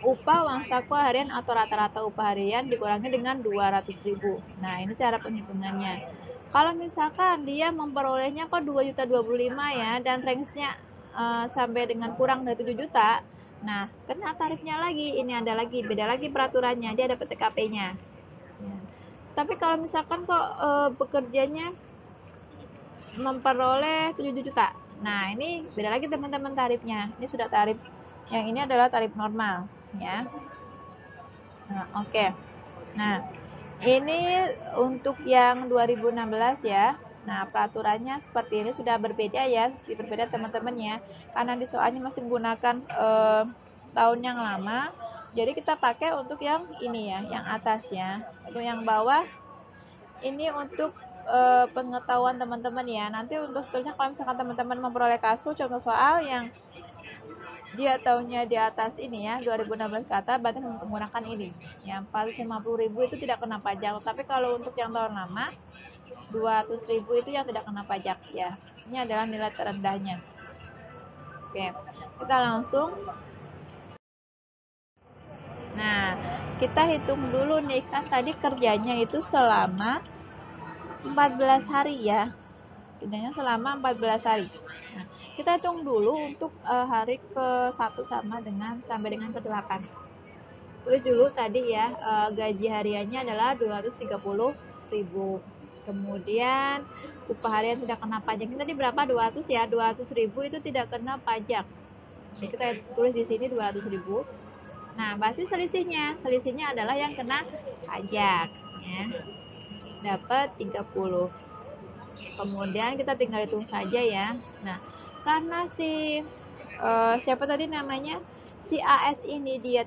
Upah uang saku harian atau rata-rata upah harian dikurangi dengan 200.000. Nah, ini cara penghitungannya. Kalau misalkan dia memperolehnya kok 2.025 ya dan range-nya sampai dengan kurang dari 7 juta. Nah, kena tarifnya lagi. Ini ada lagi, beda lagi peraturannya. Dia ada PTKP-nya. Ya. Tapi kalau misalkan kok bekerjanya memperoleh 7 juta. Nah, ini beda lagi teman-teman tarifnya. Ini sudah tarif. Yang ini adalah tarif normal ya. Nah, oke. Nah, ini untuk yang 2016 ya. Nah, peraturannya seperti ini sudah berbeda ya, berbeda teman-teman ya. Karena di soalnya masih menggunakan tahun yang lama. Jadi kita pakai untuk yang ini ya, yang atas ya. Untuk yang bawah ini untuk pengetahuan teman-teman ya. Nanti untuk seterusnya kalau misalkan teman-teman memperoleh kasus contoh soal yang dia tahunnya di atas ini ya 2016 ke atas berarti menggunakan ini yang 450.000 itu tidak kena pajak, tapi kalau untuk yang tahun lama 200.000 itu yang tidak kena pajak ya. Ini adalah nilai terendahnya. Oke, kita langsung. Nah, kita hitung dulu nih, kan tadi kerjanya itu selama 14 hari ya. Kerjanya selama 14 hari. Nah, kita hitung dulu untuk hari ke-1 sampai dengan ke-8. Tulis dulu tadi ya, gaji hariannya adalah 230.000. Kemudian upah harian tidak kena pajak. Ini tadi berapa? 200 ya. 200.000 itu tidak kena pajak. Jadi kita tulis di sini 200.000. Nah, berarti selisihnya adalah yang kena pajak ya. Dapat 30. Kemudian kita tinggal hitung saja ya. Nah, karena siapa tadi namanya? Si AS ini dia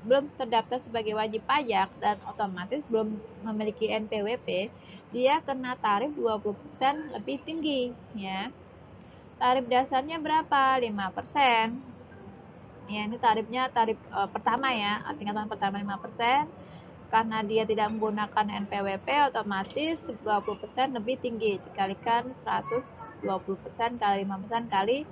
belum terdaftar sebagai wajib pajak dan otomatis belum memiliki NPWP, dia kena tarif 20% lebih tinggi ya. Tarif dasarnya berapa? 5%. Ya, ini tarifnya pertama ya, tingkatan pertama 5%. Karena dia tidak menggunakan NPWP, otomatis 20% lebih tinggi, dikalikan 120% kali 5% kali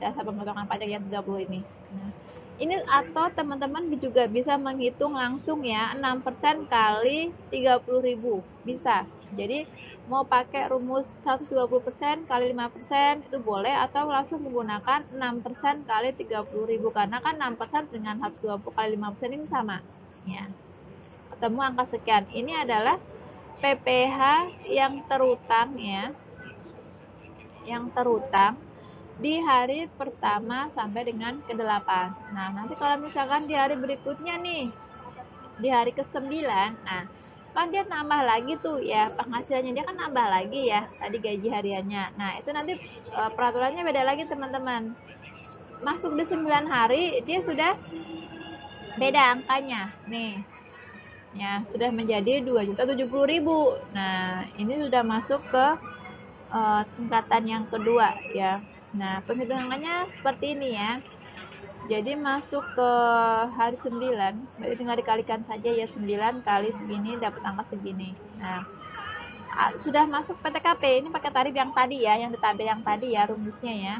dasar pemotongan pajak yang 30 ini. Nah, ini atau teman-teman juga bisa menghitung langsung ya, 6% kali 30.000 bisa. Jadi mau pakai rumus 120% kali 5% itu boleh, atau langsung menggunakan 6% kali 30.000 karena kan 6% dengan 120 kali 5% ini sama ya. Ketemu angka sekian. Ini adalah PPh yang terutang ya. Yang terutang di hari pertama sampai dengan ke-8. Nah, nanti kalau misalkan di hari berikutnya nih, di hari ke-9, nah, kan dia nambah lagi tuh ya, penghasilannya dia kan nambah lagi ya, tadi gaji hariannya. Nah, itu nanti peraturannya beda lagi teman-teman. Masuk di 9 hari, dia sudah beda angkanya. Nih, ya, sudah menjadi 2.070.000. Nah, ini sudah masuk ke tingkatan yang kedua ya. Nah, penghitungannya seperti ini ya. Jadi masuk ke hari 9, berarti tinggal dikalikan saja ya, 9 kali segini dapat angka segini. Nah, sudah masuk PTKP, ini pakai tarif yang tadi ya, yang di tabel yang tadi ya rumusnya ya.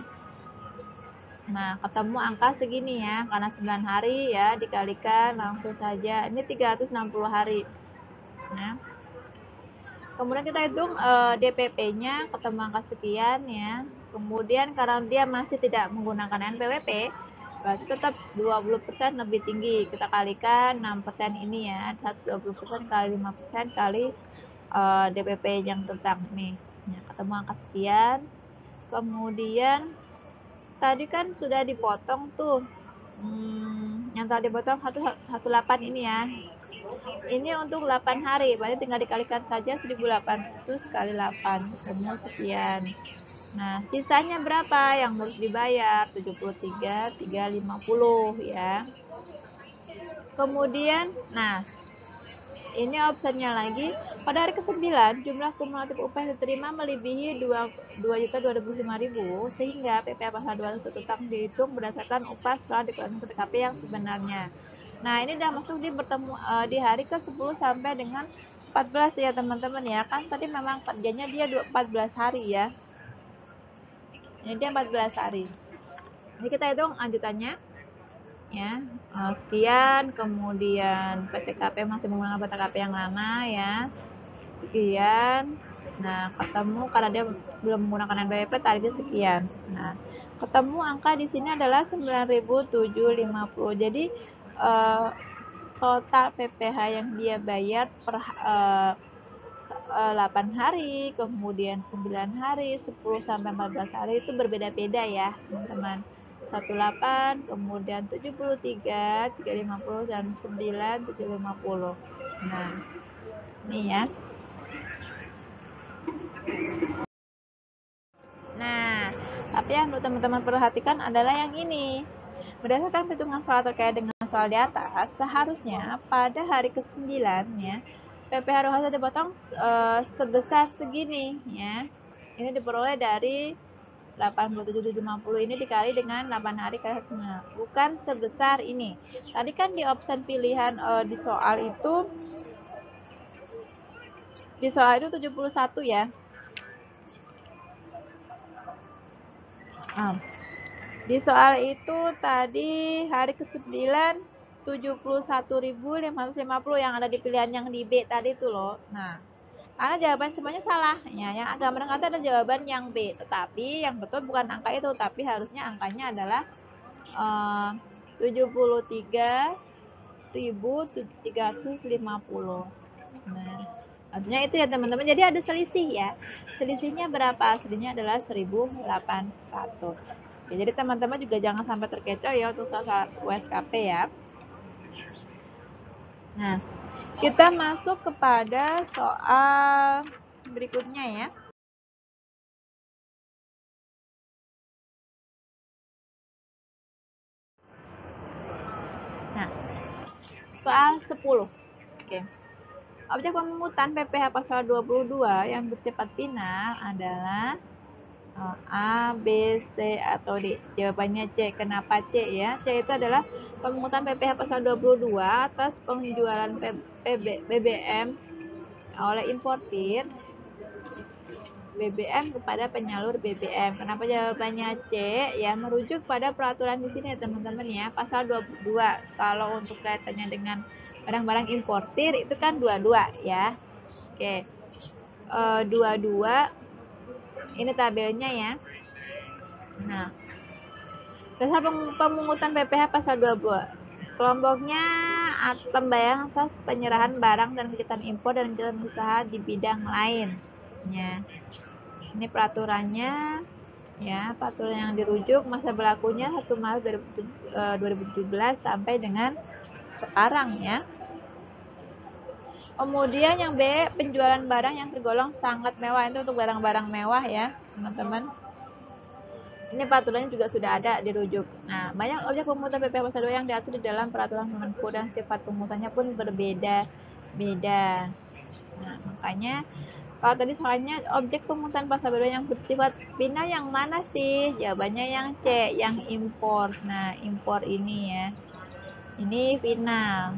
Nah, ketemu angka segini ya, karena 9 hari ya, dikalikan langsung saja, ini 360 hari. Nah, kemudian kita hitung DPP-nya, ketemu angka sekian ya. Kemudian karena dia masih tidak menggunakan NPWP, berarti tetap 20% lebih tinggi. Kita kalikan 6% ini ya, 120% kali 5% kali DPP yang tentang nih. Ya, ketemu angka sekian. Kemudian tadi kan sudah dipotong tuh. Yang tadi dipotong 18 ini ya. Ini untuk 8 hari, berarti tinggal dikalikan saja 1.800 kali 8, ketemu sekian. Nah, sisanya berapa yang harus dibayar? 73.350 ya. Kemudian, nah, ini opsinya lagi. Pada hari ke-9, jumlah kumulatif upah yang diterima melebihi 2.205.000 sehingga PPh pasal 2 tentang dihitung berdasarkan upah setelah dikeluarkan PTKP yang sebenarnya. Nah, ini udah masuk di hari ke-10 sampai dengan 14 ya teman-teman ya. Kan tadi memang kerjanya dia 14 hari ya. Ini dia 14 hari. Ini kita hitung lanjutannya ya. Sekian, kemudian PTKP masih menggunakan PTKP yang lama ya. Sekian. Nah, ketemu karena dia belum menggunakan NPWP tarifnya sekian. Nah, ketemu angka di sini adalah 9.750. Jadi total PPh yang dia bayar per 8 hari, kemudian 9 hari, 10 sampai 14 hari itu berbeda-beda ya, teman-teman. 18, kemudian 73, 350 dan 9, 750. Nah, ini ya. Nah, tapi yang perlu teman-teman perhatikan adalah yang ini. Berdasarkan perhitungan soal terkait dengan soal di atas, seharusnya pada hari ke-9 ya, PPh Rohasa dipotong sebesar segini ya. Ini diperoleh dari 87.750 ini dikali dengan 8 hari kali 1,5. Bukan sebesar ini. Tadi kan di opsi pilihan di soal itu 71 ya. Di soal itu tadi hari ke-9 71.550 yang ada di pilihan yang di B tadi itu loh. Nah, karena jawaban semuanya salah ya, yang agak menengah itu ada jawaban yang B, tetapi yang betul bukan angka itu, tapi harusnya angkanya adalah 73.350. Nah, harusnya itu ya teman-teman. Jadi ada selisih ya. Selisihnya berapa? Selisihnya adalah 1.800. Oke, jadi teman-teman juga jangan sampai terkecoh ya untuk soal USKP ya. Nah, kita masuk kepada soal berikutnya ya. Nah, soal 10. Oke. Objek pemungutan PPh pasal 22 yang bersifat final adalah A, B, C, atau D. Jawabannya C. Kenapa C ya? C itu adalah pemungutan PPh pasal 22 atas penjualan BBM oleh importir BBM kepada penyalur BBM. Kenapa jawabannya C? Ya, merujuk pada peraturan di sini ya teman-teman ya, pasal 22. Kalau untuk kaitannya dengan barang-barang importir itu kan 22 ya. Oke. 22 ini tabelnya ya. Nah, dasar pemungutan PPh pasal 22. Kelompoknya pembayaran atas penyerahan barang dan kegiatan impor dan kegiatan usaha di bidang lain. Ya. Ini peraturannya ya, peraturan yang dirujuk masa berlakunya 1 Maret 2017 sampai dengan sekarang ya. Kemudian yang B, penjualan barang yang tergolong sangat mewah, itu untuk barang-barang mewah ya teman-teman. Ini peraturannya juga sudah ada dirujuk. Nah, banyak objek pemungutan PPh pasal 2 yang diatur di dalam peraturan Kemenko dan sifat pemungutannya pun berbeda-beda. Nah, makanya kalau tadi soalnya objek pemungutan pasal 2 yang bersifat final yang mana sih? Jawabannya yang C, yang impor. Nah, impor ini ya. Ini final.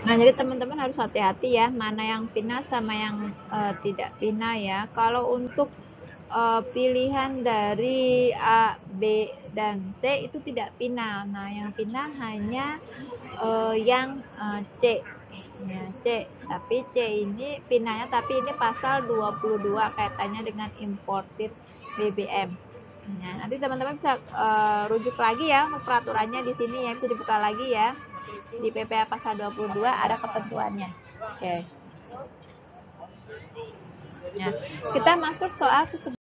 Nah, jadi teman-teman harus hati-hati ya, mana yang final sama yang tidak final ya. Kalau untuk pilihan dari A, B, dan C itu tidak final. Nah, yang final hanya yang C. Ya, C. Tapi C ini finalnya, tapi ini pasal 22 kaitannya dengan importir BBM. Nah, nanti teman-teman bisa rujuk lagi ya peraturannya di sini ya, bisa dibuka lagi ya. Di PPh pasal 22 ada ketentuannya. Oke. Nah, kita masuk soal ke-11.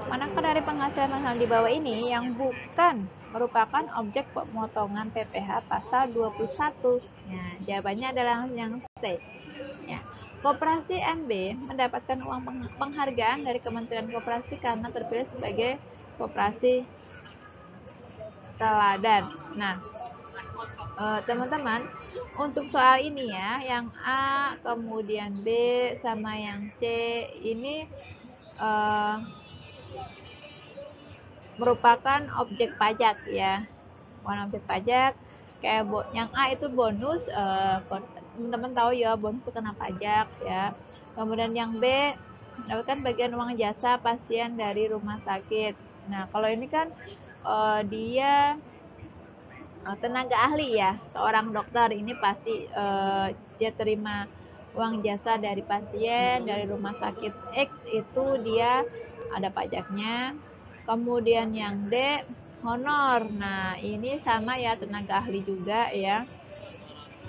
Manakah dari penghasilan di bawah ini yang bukan merupakan objek pemotongan PPh pasal 21? Ya, jawabannya adalah yang C. Ya. Koperasi MB mendapatkan uang penghargaan dari Kementerian Koperasi karena terpilih sebagai koperasi teladan. Nah, teman-teman, untuk soal ini ya, yang A, kemudian B, sama yang C, ini merupakan objek pajak ya, bukan objek pajak. Kayak yang A itu bonus, teman-teman tahu ya, bonus itu kena pajak ya. Kemudian yang B mendapatkan bagian uang jasa pasien dari rumah sakit. Nah, kalau ini kan dia tenaga ahli ya, seorang dokter ini pasti dia terima uang jasa dari pasien dari rumah sakit X, itu dia ada pajaknya. Kemudian yang D, honor. Nah, ini sama ya, tenaga ahli juga ya.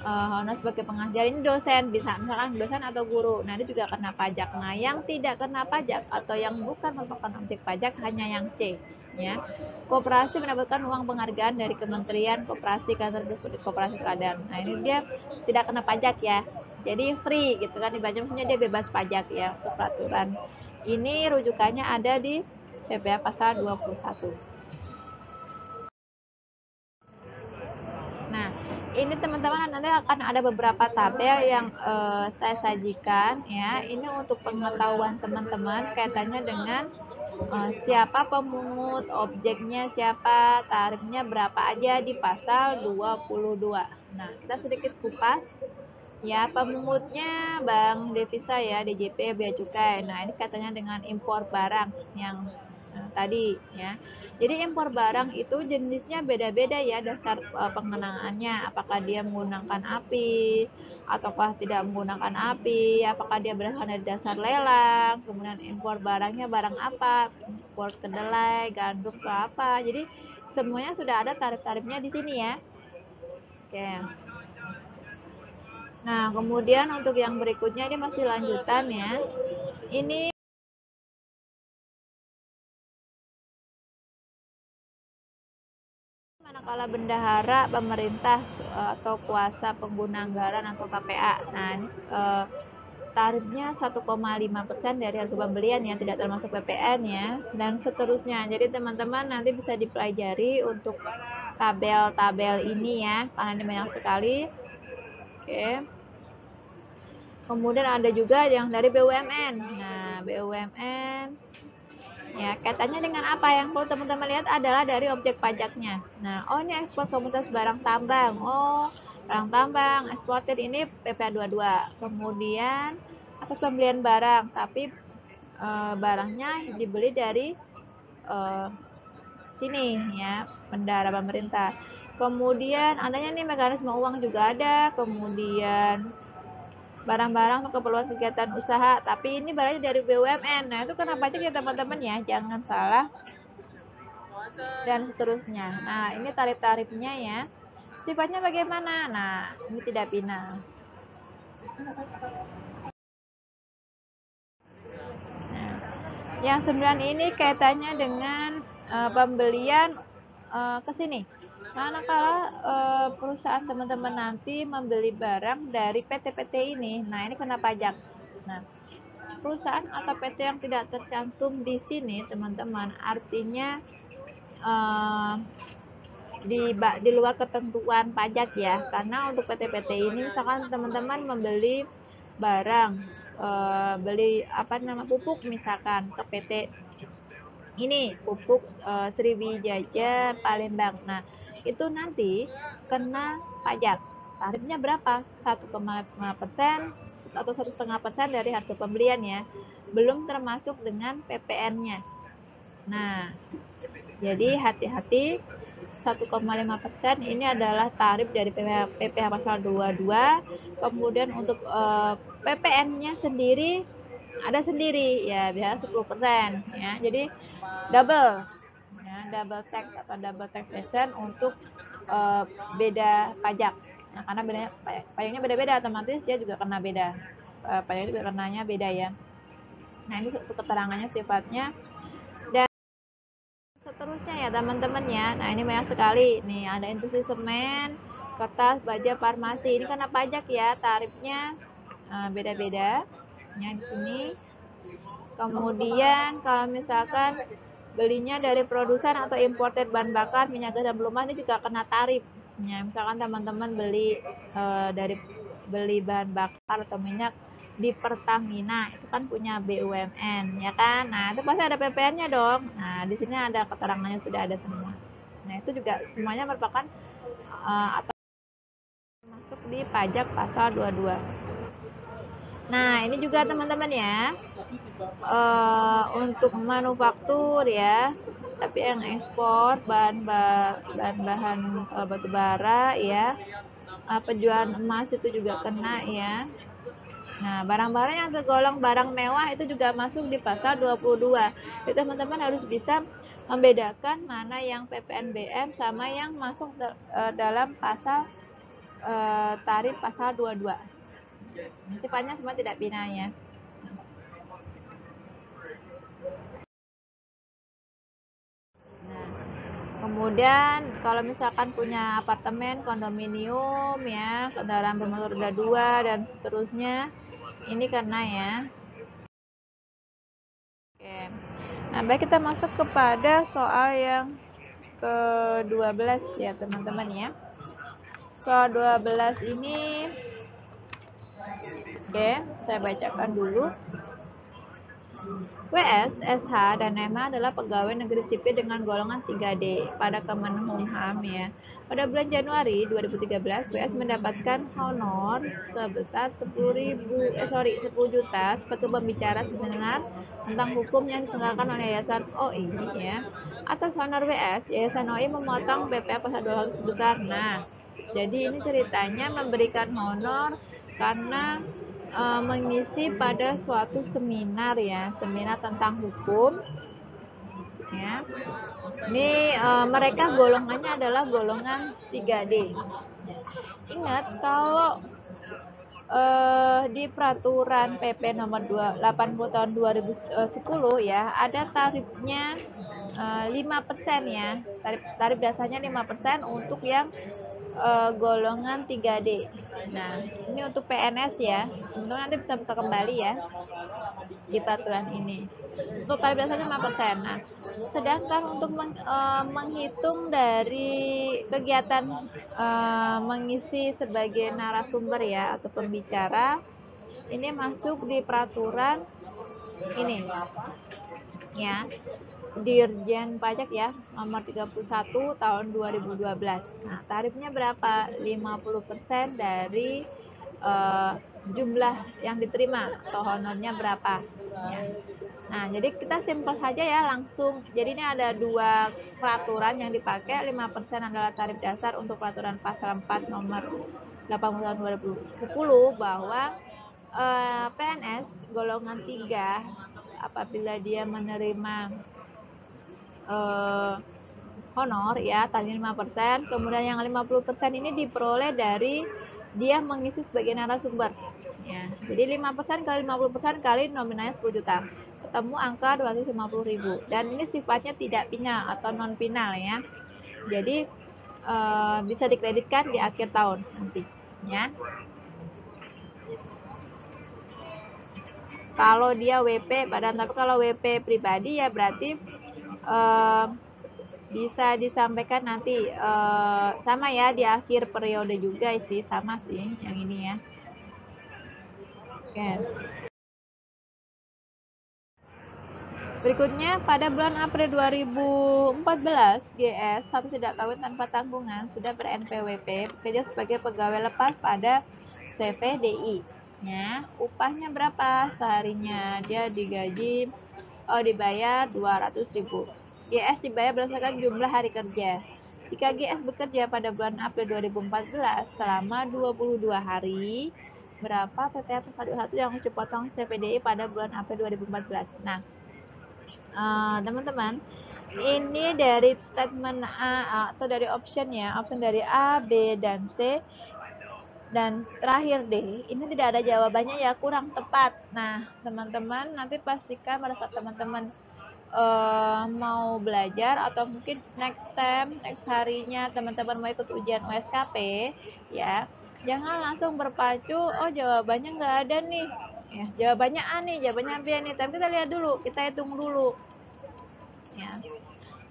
Honor sebagai pengajar ini dosen, bisa misalkan dosen atau guru. Nah, ini juga kena pajak. Nah, yang tidak kena pajak atau yang bukan merupakan objek pajak hanya yang C ya. Koperasi mendapatkan uang penghargaan dari Kementerian Koperasi kantor Koperasi Keadaan. Nah, ini dia tidak kena pajak ya. Jadi free gitu kan, dibaca maksudnya dia bebas pajak ya untuk peraturan. Ini rujukannya ada di PPh pasal 21. Nah, ini teman-teman nanti akan ada beberapa tabel yang saya sajikan ya. Ini untuk pengetahuan teman-teman kaitannya dengan siapa pemungut, objeknya siapa, tarifnya berapa aja di pasal 22. Nah, kita sedikit kupas. Ya, pemungutnya Bank Devisa ya, DJP, Bea Cukai. Nah, ini katanya dengan impor barang yang tadi ya. Jadi impor barang itu jenisnya beda-beda ya dasar pengenaannya. Apakah dia menggunakan API ataukah tidak menggunakan API, apakah dia berasal dari dasar lelang, kemudian impor barangnya barang apa, impor kedelai, gandum atau apa. Jadi semuanya sudah ada tarif-tarifnya di sini ya. Oke. Nah, kemudian untuk yang berikutnya ini masih lanjutan ya. Ini manakala bendahara pemerintah atau kuasa pengguna anggaran atau KPA. Nah, tarifnya 1,5% dari harga pembelian ya, tidak termasuk PPN ya, dan seterusnya. Jadi teman-teman nanti bisa dipelajari untuk tabel-tabel ini ya, karena ini banyak sekali. Oke. Kemudian ada juga yang dari BUMN. Nah, BUMN ya, kaitannya dengan apa yang perlu teman-teman lihat adalah dari objek pajaknya. Nah, oh ini ekspor komoditas barang tambang. Oh, barang tambang eksportir ini PPh 22. Kemudian atas pembelian barang, tapi barangnya dibeli dari sini ya, bendahara pemerintah. Kemudian adanya nih mekanisme uang juga ada. Kemudian barang-barang keperluan kegiatan usaha, tapi ini barangnya dari BUMN. Nah, itu kenapa aja ya teman-teman ya, jangan salah, dan seterusnya. Nah, ini tarif-tarifnya ya. Sifatnya bagaimana? Nah, ini tidak final. Nah, yang 9 ini kaitannya dengan pembelian ke sini. Manakala perusahaan teman-teman nanti membeli barang dari PT-PT ini, nah ini kena pajak. Nah, perusahaan atau PT yang tidak tercantum di sini, teman-teman, artinya di luar ketentuan pajak ya, karena untuk PT-PT ini misalkan teman-teman membeli barang beli pupuk misalkan ke PT ini, pupuk Sriwijaya Palembang. Nah, itu nanti kena pajak. Tarifnya berapa? 1,5% atau 1,5% dari harga pembelian ya. Belum termasuk dengan PPN-nya. Nah, jadi hati-hati, 1,5% ini adalah tarif dari PPh pasal 22. Kemudian untuk PPN-nya sendiri ada sendiri ya, biasanya 10% ya. Jadi double ya, double tax atau double taxation untuk beda pajak. Nah, karena bedanya pajaknya beda-beda, otomatis dia juga kena beda. Pajaknya juga kenanya beda ya. Nah, ini keterangannya sifatnya. Dan seterusnya ya teman-teman ya. Nah, ini banyak sekali. Nih, ada industri semen, kertas, baja, farmasi. Ini kena pajak ya, tarifnya beda-beda. Ya, di sini. Kemudian kalau misalkan belinya dari produsen atau importer bahan bakar minyak gas dan pelumas, ini juga kena tarif ya. Misalkan teman-teman beli bahan bakar atau minyak di Pertamina, itu kan punya BUMN ya kan. Nah, itu pasti ada PPN-nya dong. Nah, di sini ada keterangannya, sudah ada semua. Nah, itu juga semuanya merupakan atau masuk di pajak pasal 22. Nah, ini juga teman-teman ya, untuk manufaktur ya, tapi yang ekspor bahan-bahan batu bara ya, penjualan emas itu juga kena ya. Nah, barang-barang yang tergolong barang mewah itu juga masuk di pasal 22. Jadi teman-teman harus bisa membedakan mana yang PPNBM sama yang masuk dalam pasal tarif pasal 22. Sifatnya semua tidak bina ya. Nah, kemudian kalau misalkan punya apartemen, kondominium ya, kendaraan bermotor roda 2 dan seterusnya, ini kena ya. Oke. Nah, baik, kita masuk kepada soal yang ke-12 ya teman-teman ya. Soal 12 ini, oke, saya bacakan dulu. WS, SH, dan MH adalah pegawai negeri sipil dengan golongan 3D pada Kemenkumham ya. Pada bulan Januari 2013, WS mendapatkan honor sebesar 10 juta sebagai pembicara seminar tentang hukum yang diselenggarakan oleh Yayasan OI ya. Atas honor WS, Yayasan OI memotong BPH pasal 21 sebesar. Nah, jadi ini ceritanya memberikan honor karena mengisi pada suatu seminar ya, seminar tentang hukum ya. Ini mereka golongannya adalah golongan 3D. Ingat kalau di peraturan PP nomor 80 tahun 2010 ya, ada tarifnya 5% ya. Tarif dasarnya 5% untuk yang golongan 3D. Nah, ini untuk PNS ya. Tentu nanti bisa buka kembali ya di peraturan ini. Untuk tarif dasarnya 5%. Nah, sedangkan untuk menghitung dari kegiatan mengisi sebagai narasumber ya atau pembicara, ini masuk di peraturan ini ya, Dirjen Pajak ya, nomor 31 tahun 2012. Nah, tarifnya berapa? 50% dari jumlah yang diterima atau honornya berapa ya. Nah, jadi kita simpel saja ya, langsung. Jadi ini ada dua peraturan yang dipakai. 5% adalah tarif dasar untuk peraturan pasal 4 nomor 80 tahun 2010 bahwa PNS golongan 3 apabila dia menerima honor ya, tadinya 5%, kemudian yang 50% ini diperoleh dari dia mengisi sebagai narasumber ya. Jadi 5% kali 50% kali nominalnya 10 juta, ketemu angka 250.000, dan ini sifatnya tidak pinal atau non pinal ya. Jadi bisa dikreditkan di akhir tahun nanti ya. Kalau dia WP badan, tapi kalau WP pribadi ya berarti bisa disampaikan nanti sama ya di akhir periode juga sih, sama sih yang ini ya. Oke. Berikutnya, pada bulan April 2014, GS status tidak kawin tanpa tanggungan sudah ber-NPWP, bekerja sebagai pegawai lepas pada CPDI. Ya, upahnya berapa seharinya? Dia dibayar 200.000. GS dibayar berdasarkan jumlah hari kerja. Jika GS bekerja pada bulan April 2014 selama 22 hari, berapa PPh pasal 21 yang harus dipotong CPDI pada bulan April 2014? Nah, teman-teman, ini dari statement A atau dari option ya, option dari A, B, dan C, dan terakhir D, ini tidak ada jawabannya ya, kurang tepat. Nah, teman-teman nanti pastikan pada saat teman-teman mau belajar atau mungkin next time, next harinya teman-teman mau ikut ujian USKP ya, jangan langsung berpacu, oh jawabannya nggak ada nih ya, jawabannya A nih, jawabannya B nih, tapi kita lihat dulu, kita hitung dulu ya.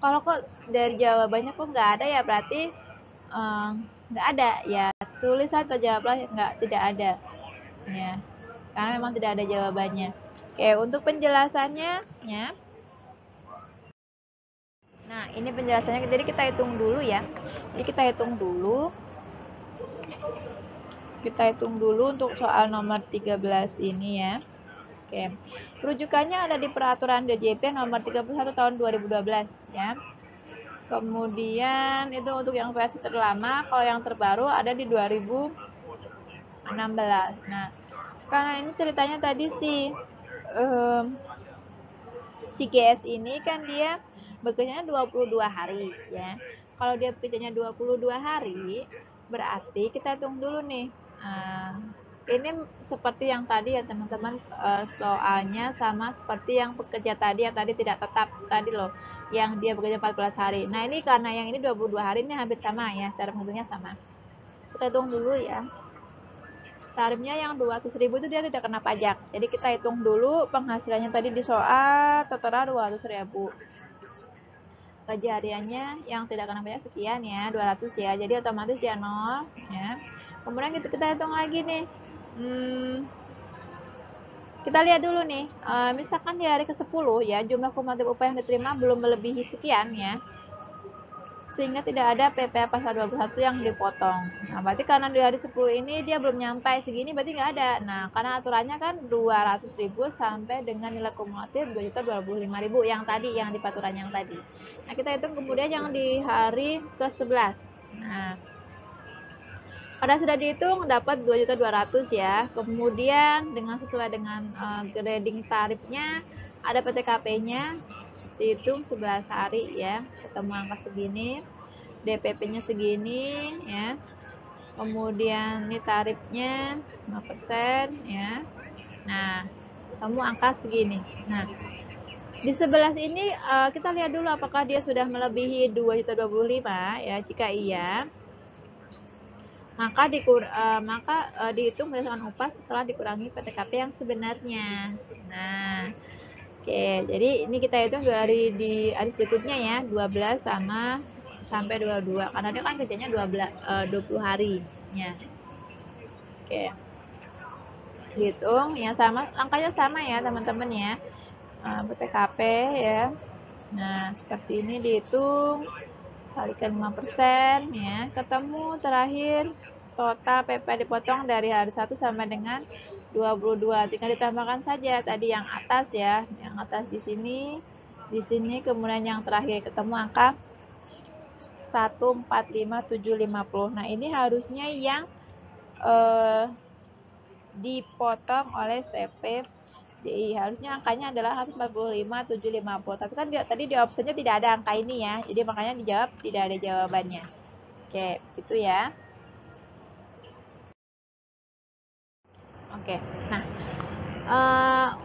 Kalau kok dari jawabannya kok nggak ada ya, berarti nggak ada ya, tulis atau jawablah tidak ada ya, karena memang tidak ada jawabannya. Oke, untuk penjelasannya ya. Nah, ini penjelasannya. Jadi kita hitung dulu ya. Jadi kita hitung dulu. Kita hitung dulu untuk soal nomor 13 ini ya. Oke. Rujukannya ada di peraturan DJP nomor 31 tahun 2012 ya. Kemudian itu untuk yang versi terlama, kalau yang terbaru ada di 2016. Nah, karena ini ceritanya tadi si GS ini kan dia bekerjanya 22 hari ya. Kalau dia bekerjanya 22 hari, berarti kita hitung dulu nih. Ini seperti yang tadi ya teman-teman, soalnya sama seperti yang pekerja tadi yang tadi tidak tetap tadi loh, yang dia bekerja 14 hari. Nah, ini karena yang ini 22 hari, ini hampir sama ya, cara menghitungnya sama. Kita hitung dulu ya. Tarifnya yang 200.000 itu dia tidak kena pajak. Jadi kita hitung dulu penghasilannya tadi di soal, tertera 200.000. Gaji hariannya yang tidak kena pajak sekian ya, 200 ya. Jadi otomatis dia 0 ya. Kemudian kita hitung lagi nih. Kita lihat dulu nih, misalkan di hari ke-10 ya, jumlah kumulatif upah yang diterima belum melebihi sekian ya, sehingga tidak ada PPh pasal 21 yang dipotong. Nah, berarti karena di hari 10 ini dia belum nyampe segini, berarti nggak ada. Nah, karena aturannya kan 200.000 sampai dengan nilai kumulatif 2.025.000 yang tadi, yang di paturan yang tadi. Nah, kita hitung kemudian yang di hari ke-11. Nah, pada sudah dihitung dapat 2.200.000 ya. Kemudian dengan sesuai dengan grading tarifnya, ada PTKP-nya, dihitung 11 hari ya, ketemu angka segini, DPP-nya segini ya. Kemudian ini tarifnya 5% ya. Nah, ketemu angka segini. Nah, di 11 ini kita lihat dulu apakah dia sudah melebihi 2.025.000 ya. Jika iya, maka dihitung berdasarkan upah setelah dikurangi PTKP yang sebenarnya. Nah, oke, jadi ini kita hitung di hari berikutnya ya, 12 sampai 22 karena dia kan kerjanya 20 hari ya. Oke. Dihitung ya, sama angkanya sama ya teman-teman ya. PTKP ya. Nah, seperti ini dihitung kalikan 5% ya, ketemu terakhir total PP dipotong dari hari 1 sama dengan 22. Tinggal ditambahkan saja tadi yang atas ya, yang atas di sini, kemudian yang terakhir ketemu angka 145.750. Nah, ini harusnya yang dipotong oleh CPDI. Harusnya angkanya adalah 145.750. Tapi kan tadi di opsinya tidak ada angka ini ya. Jadi makanya dijawab tidak ada jawabannya. Oke, itu ya. Oke. Nah,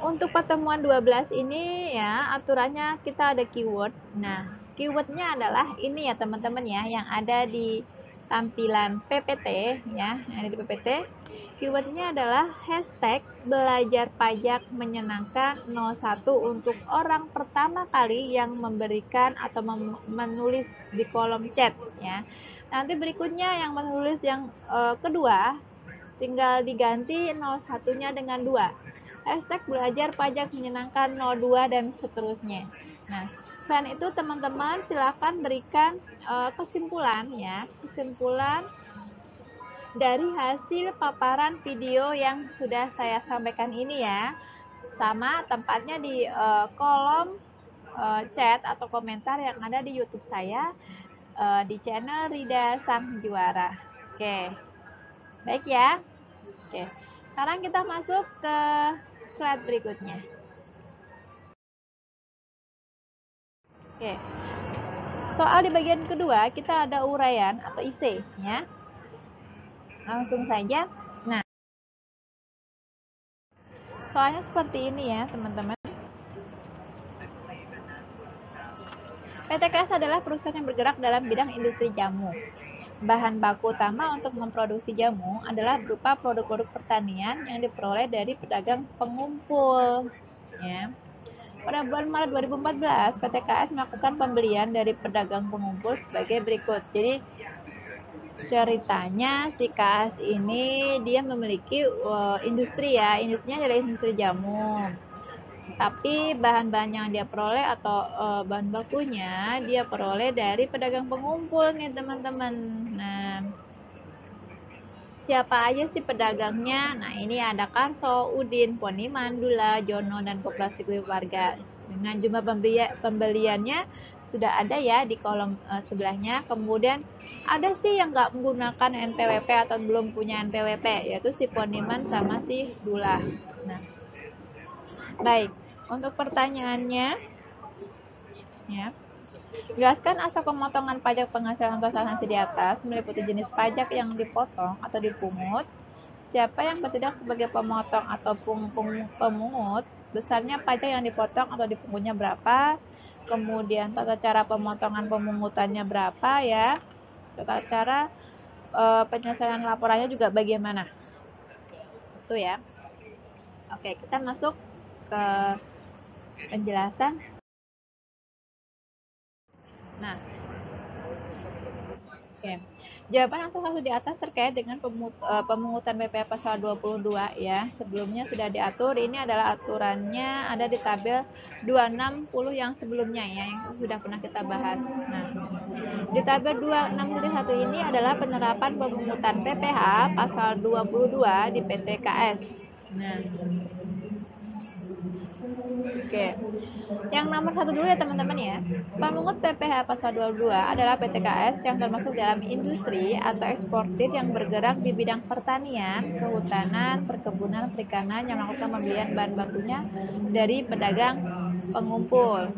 untuk pertemuan 12 ini ya, aturannya kita ada keyword. Nah, keywordnya adalah ini ya teman-teman ya, yang ada di tampilan PPT ya, yang ada di PPT. Keywordnya adalah hashtag belajar pajak menyenangkan 01 untuk orang pertama kali yang memberikan atau menulis di kolom chat ya. Nanti berikutnya yang menulis yang kedua tinggal diganti 01-nya dengan 2. Hashtag belajar pajak menyenangkan 02 dan seterusnya. Nah, selain itu teman-teman silakan berikan kesimpulan ya, kesimpulan dari hasil paparan video yang sudah saya sampaikan ini ya. Sama tempatnya di kolom chat atau komentar yang ada di YouTube saya di channel Rida Sang Juara. Oke. Baik ya. Oke. Sekarang kita masuk ke slide berikutnya. Oke. Soal di bagian kedua kita ada uraian atau IC ya. Langsung saja. Nah, soalnya seperti ini ya, teman-teman. PTKS adalah perusahaan yang bergerak dalam bidang industri jamu. Bahan baku utama untuk memproduksi jamu adalah berupa produk-produk pertanian yang diperoleh dari pedagang pengumpul. Ya. Pada bulan Maret 2014, PTKS melakukan pembelian dari pedagang pengumpul sebagai berikut. Jadi ceritanya si KS ini dia memiliki industri ya, industrinya adalah industri jamu. Tapi bahan-bahan yang dia peroleh atau bahan bakunya dia peroleh dari pedagang pengumpul nih teman-teman. Nah, siapa aja sih pedagangnya? Nah, ini ada Karso, Udin, Poni Mandula, Jono, dan Koperasi Warga. Dengan jumlah pembeliannya sudah ada ya di kolom sebelahnya. Kemudian ada sih yang nggak menggunakan NPWP atau belum punya NPWP, yaitu si Poniman sama si Dula. Nah, baik. Untuk pertanyaannya, ya, jelaskan aspek pemotongan pajak penghasilan atas transaksi di atas meliputi jenis pajak yang dipotong atau dipungut, siapa yang bertindak sebagai pemotong atau pemungut, besarnya pajak yang dipotong atau dipungutnya berapa, kemudian tata cara pemotongan pemungutannya berapa ya, tata cara penyelesaian laporannya juga bagaimana. Itu ya. Oke, kita masuk ke penjelasan. Nah, oke. Jawaban atau kasus di atas terkait dengan pemungutan PPh pasal 22 ya. Sebelumnya sudah diatur, ini adalah aturannya ada di tabel 260 yang sebelumnya ya, yang sudah pernah kita bahas. Nah, di tabel 26.1 ini adalah penerapan pemungutan PPh pasal 22 di PTKS. Nah, oke. Yang nomor satu dulu ya teman-teman ya. Pemungut PPh pasal 22 adalah PTKS yang termasuk dalam industri atau eksportir yang bergerak di bidang pertanian, kehutanan, perkebunan, perikanan yang melakukan pembelian bahan bakunya dari pedagang pengumpul.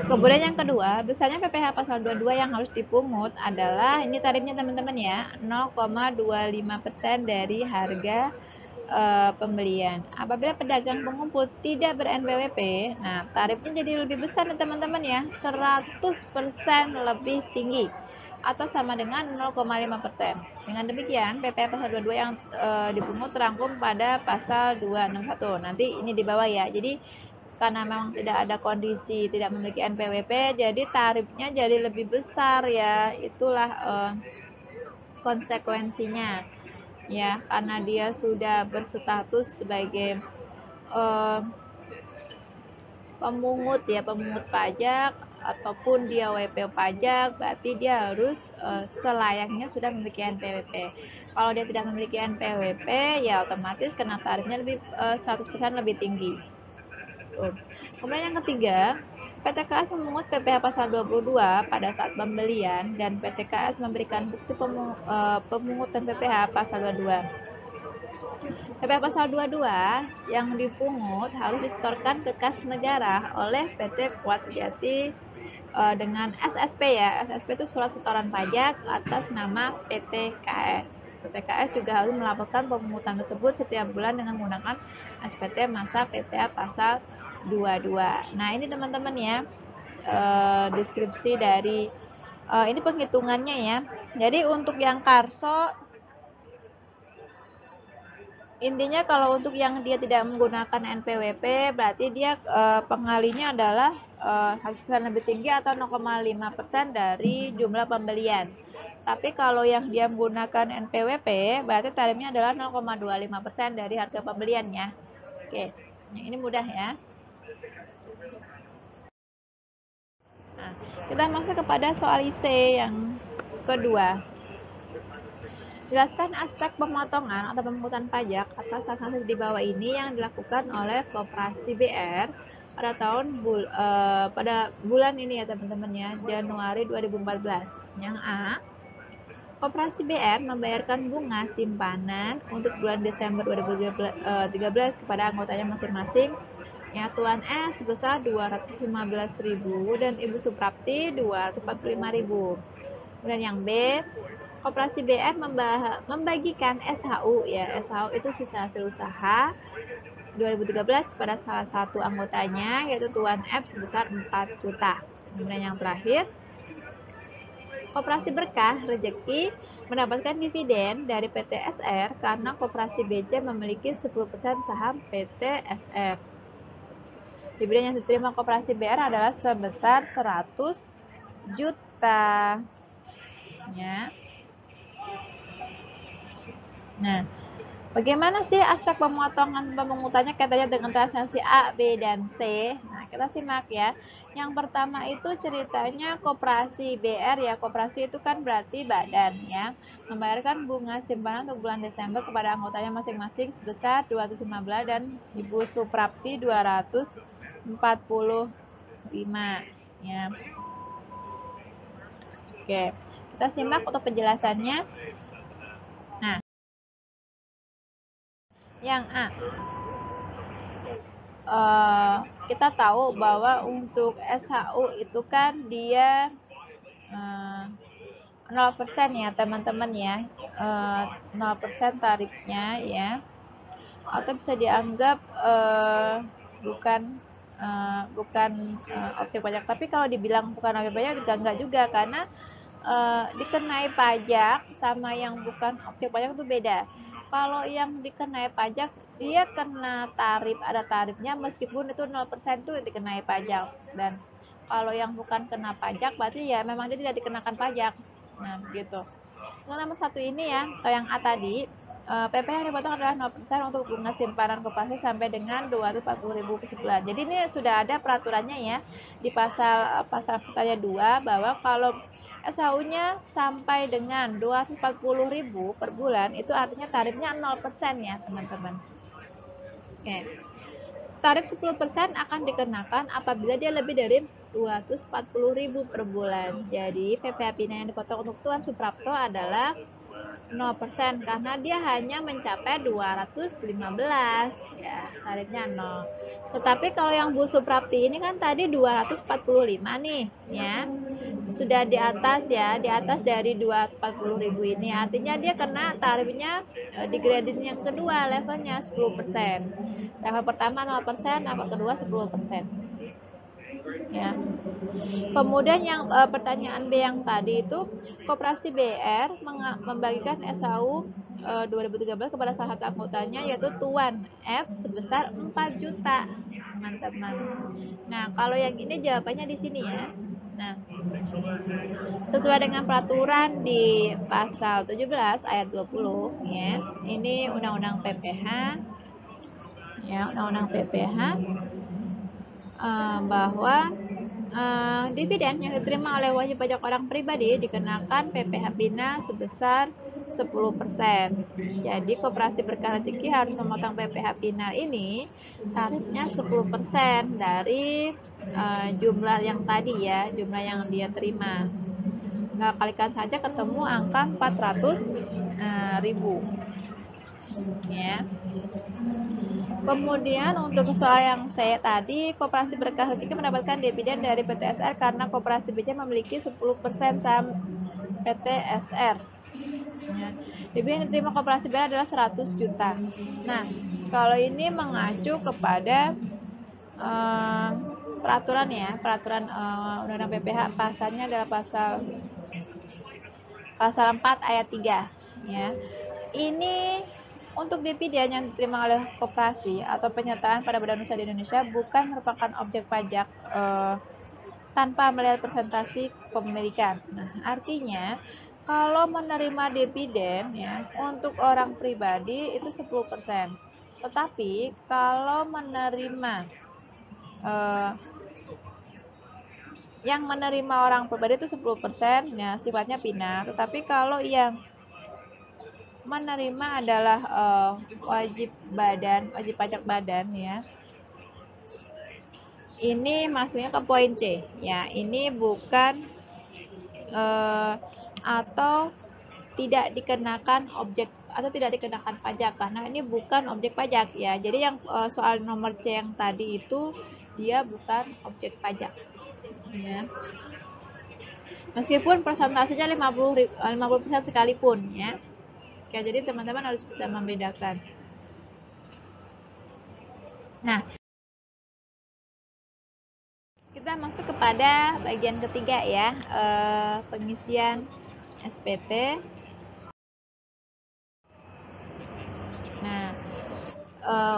Kemudian yang kedua, besarnya PPh pasal 22 yang harus dipungut adalah, ini tarifnya teman-teman ya, 0,25% dari harga pembelian. Apabila pedagang pengumpul tidak ber-NPWP, nah tarifnya jadi lebih besar nih teman-teman ya, 100% lebih tinggi atau sama dengan 0,5%. Dengan demikian, PPh pasal 22 yang dipungut terangkum pada pasal 261. Nanti ini di bawah ya. Jadi karena memang tidak ada kondisi tidak memiliki NPWP, jadi tarifnya jadi lebih besar ya. Itulah konsekuensinya ya, karena dia sudah berstatus sebagai pemungut ya, pemungut pajak ataupun dia WP pajak, berarti dia harus selayaknya sudah memiliki NPWP. Kalau dia tidak memiliki NPWP ya otomatis kena tarifnya lebih 100% lebih tinggi. Kemudian yang ketiga, PTKS memungut PPh pasal 22 pada saat pembelian dan PTKS memberikan bukti pemungutan PPh pasal 22. PPh pasal 22 yang dipungut harus disetorkan ke kas negara oleh PT Kuat Sejati dengan SSP ya. SSP itu surat setoran pajak atas nama PTKS. PTKS juga harus melaporkan pemungutan tersebut setiap bulan dengan menggunakan SPT masa PPh pasal 22. Nah, ini teman-teman ya, deskripsi dari ini penghitungannya ya. Jadi untuk yang karso, intinya kalau untuk yang dia tidak menggunakan NPWP berarti dia pengalinya adalah 100% lebih tinggi atau 0,5% dari jumlah pembelian. Tapi kalau yang dia menggunakan NPWP berarti tarifnya adalah 0,25% dari harga pembeliannya. Oke, ini mudah ya. Nah, kita masuk kepada soal IC yang kedua. Jelaskan aspek pemotongan atau pemungutan pajak atas transaksi di bawah ini yang dilakukan oleh Koperasi BR pada bulan ini ya teman-teman ya, Januari 2014. Yang A, Koperasi BR membayarkan bunga simpanan untuk bulan Desember 2013 kepada anggotanya masing-masing. Ya, Tuan S sebesar 215.000 dan Ibu Suprapti 245.000. Kemudian yang B, Koperasi BR membagikan SHU ya. SHU itu sisa hasil usaha 2013 kepada salah satu anggotanya yaitu Tuan F sebesar 4 juta. Kemudian yang terakhir, Koperasi Berkah Rejeki mendapatkan dividen dari PT SR karena Koperasi BC memiliki 10% saham PT SR. Dividen yang diterima Koperasi BR adalah sebesar 100 juta. Ya. Nah, bagaimana sih aspek pemotongan pemungutannya kaitannya dengan transaksi A, B, dan C? Nah, kita simak ya. Yang pertama itu ceritanya Koperasi BR ya. Koperasi itu kan berarti badan ya. Membayarkan bunga simpanan untuk bulan Desember kepada anggotanya masing-masing sebesar 215 dan Ibu Suprapti 245 ya. Oke, kita simak untuk penjelasannya. Nah, yang A, kita tahu bahwa untuk SHU itu kan dia 0% ya teman-teman ya, 0% tarifnya ya, atau bisa dianggap bukan objek pajak. Tapi kalau dibilang bukan objek pajak juga enggak juga, karena dikenai pajak sama yang bukan objek pajak itu beda. Kalau yang dikenai pajak dia kena tarif, ada tarifnya meskipun itu 0% itu dikenai pajak, dan kalau yang bukan kena pajak berarti ya memang dia tidak dikenakan pajak. Nah, gitu. Untuk nomor 1 ini ya, atau yang A tadi, PPh yang dipotong adalah 0% untuk bunga simpanan koperasi sampai dengan 240.000 per sebulan. Jadi ini sudah ada peraturannya ya di pasal pertanyaan 2 bahwa kalau SHU-nya sampai dengan 240.000 per bulan itu artinya tarifnya 0% ya, teman-teman. Oke. Tarif 10% akan dikenakan apabila dia lebih dari 240.000 per bulan. Jadi PPh Pina yang dipotong untuk Tuan Suprapto adalah 0% karena dia hanya mencapai 215 ya, tarifnya 0. Tetapi kalau yang Bu Suprapti ini kan tadi 245 nih ya. Sudah di atas ya, di atas dari 240.000 ini. Artinya dia kena tarifnya di grading yang kedua levelnya 10%. Level pertama 0%, level kedua 10%. Ya. Kemudian yang pertanyaan B yang tadi itu Koperasi BR membagikan SHU 2013 kepada salah satu anggotanya yaitu Tuan F sebesar 4 juta, teman-teman. Nah, kalau yang ini jawabannya di sini ya. Nah, sesuai dengan peraturan di pasal 17 ayat 20 ya. Ini Undang-Undang PPh ya, Undang-Undang PPh bahwa dividen yang diterima oleh wajib pajak orang pribadi dikenakan PPh Bina sebesar 10%. Jadi koperasi berkah rezeki harus memotong PPh Bina ini tarifnya 10% dari jumlah yang tadi ya, jumlah yang dia terima. Nah, kalikan saja ketemu angka 400.000 ya. Kemudian untuk soal yang saya tadi, Koperasi Berkah Rezeki mendapatkan dividen dari PTSR karena Koperasi BC memiliki 10% saham PTSR. Ya. Dividen yang diterima Koperasi BR adalah 100 juta. Nah, kalau ini mengacu kepada peraturan ya, peraturan Undang-Undang PPh pasalnya adalah pasal 4 ayat 3 ya. Ini untuk dividen yang diterima oleh koperasi atau penyertaan pada badan usaha di Indonesia bukan merupakan objek pajak tanpa melihat presentasi kepemilikan. Nah, artinya kalau menerima dividen ya untuk orang pribadi itu 10%. Tetapi kalau menerima yang menerima orang pribadi itu 10% ya sifatnya pinar. Tetapi kalau yang menerima adalah wajib pajak badan ya. Ini masuknya ke poin C ya. Ini bukan atau tidak dikenakan objek atau tidak dikenakan pajak karena ini bukan objek pajak ya. Jadi yang soal nomor C yang tadi itu dia bukan objek pajak ya. Meskipun persentasenya 50% sekalipun ya. Oke, jadi teman-teman harus bisa membedakan. Nah, kita masuk kepada bagian ketiga ya, pengisian SPT. Nah,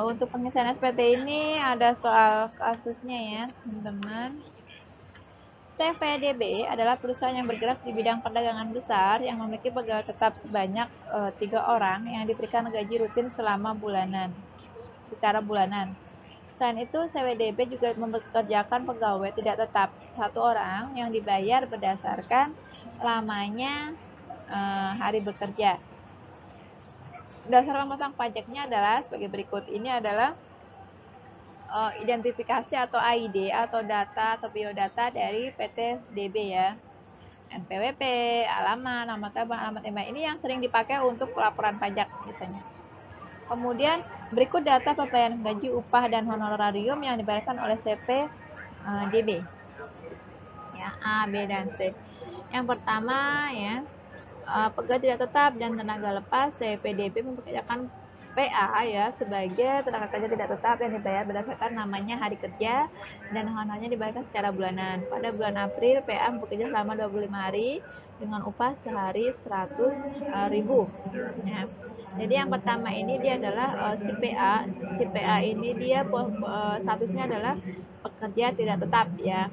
untuk pengisian SPT ini ada soal kasusnya ya, teman-teman. CVDB adalah perusahaan yang bergerak di bidang perdagangan besar yang memiliki pegawai tetap sebanyak 3 orang yang diberikan gaji rutin selama secara bulanan. Selain itu, CVDB juga mempekerjakan pegawai tidak tetap 1 orang yang dibayar berdasarkan lamanya hari bekerja. Dasar pemotong pajaknya adalah sebagai berikut. Ini adalah identifikasi atau ID atau data atau biodata dari PT DB ya. NPWP, alamat, nama tabungan, alamat email ini yang sering dipakai untuk pelaporan pajak biasanya. Kemudian berikut data pembayaran gaji, upah dan honorarium yang dibayarkan oleh CPDB. Ya, A, B dan C. Yang pertama ya, pegawai tidak tetap dan tenaga lepas CPDB mempekerjakan PA ya sebagai tenaga kerja tidak tetap yang dibayar berdasarkan namanya hari kerja dan honornya dibayarkan secara bulanan. Pada bulan April PA bekerja selama 25 hari dengan upah sehari 100.000 ya. Jadi yang pertama ini dia adalah si PA ini dia statusnya adalah pekerja tidak tetap ya.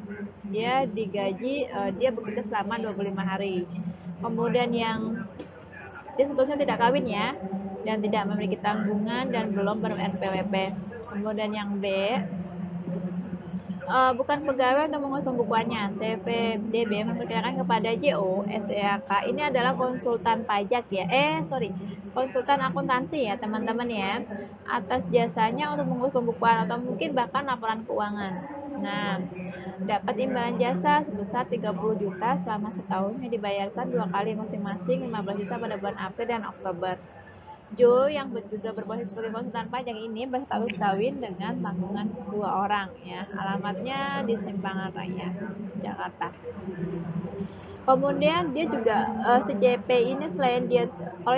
dia digaji, dia bekerja selama 25 hari. Kemudian yang dia seterusnya tidak kawin ya, dan tidak memiliki tanggungan dan belum ber-NPWP. Kemudian yang B, bukan pegawai untuk mengurus pembukuannya. CPDB memperkirakan kepada JO SEAK ini adalah konsultan pajak ya. Konsultan akuntansi ya teman-teman ya. Atas jasanya untuk mengurus pembukuan atau mungkin bahkan laporan keuangan. Nah, dapat imbalan jasa sebesar 30 juta selama setahun yang dibayarkan 2 kali masing-masing 15 juta pada bulan April dan Oktober. Jo yang juga berposisi sebagai konsultan pajak ini berstatus kawin dengan tanggungan 2 orang ya. Alamatnya di Simpangan Raya, Jakarta. Kemudian dia juga si JP ini selain dia kalau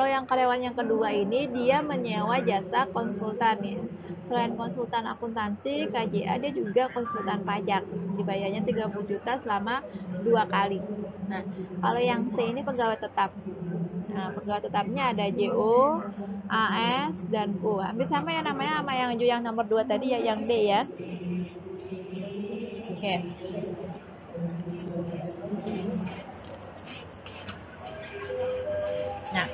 yang karyawan yang kedua ini dia menyewa jasa konsultan ya. Selain konsultan akuntansi, KJA dia juga konsultan pajak. Dibayarnya 30 juta selama 2 kali. Nah, kalau yang C ini pegawai tetap. Nah, pegawai tetapnya ada JO, AS, dan U. Hampir sama ya namanya sama yang nomor 2 tadi ya, yang D ya. Oke. Nah,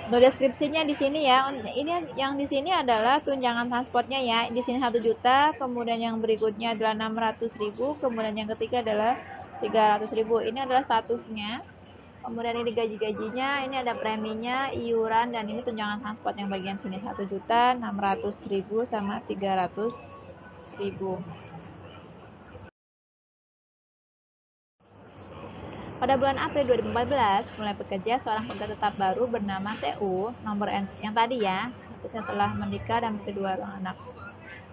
untuk deskripsinya di sini ya. Ini yang di sini adalah tunjangan transportnya ya. Di sini 1 juta, kemudian yang berikutnya adalah 600.000, kemudian yang ketiga adalah 300.000. Ini adalah statusnya. Kemudian ini gaji-gajinya, ini ada preminya, iuran, dan ini tunjangan transport yang bagian sini 1 juta, 600.000 sama 300.000. Pada bulan April 2014, mulai bekerja seorang pegawai tetap baru bernama TU, nomor yang tadi ya, statusnya telah menikah dan memiliki 2 orang anak.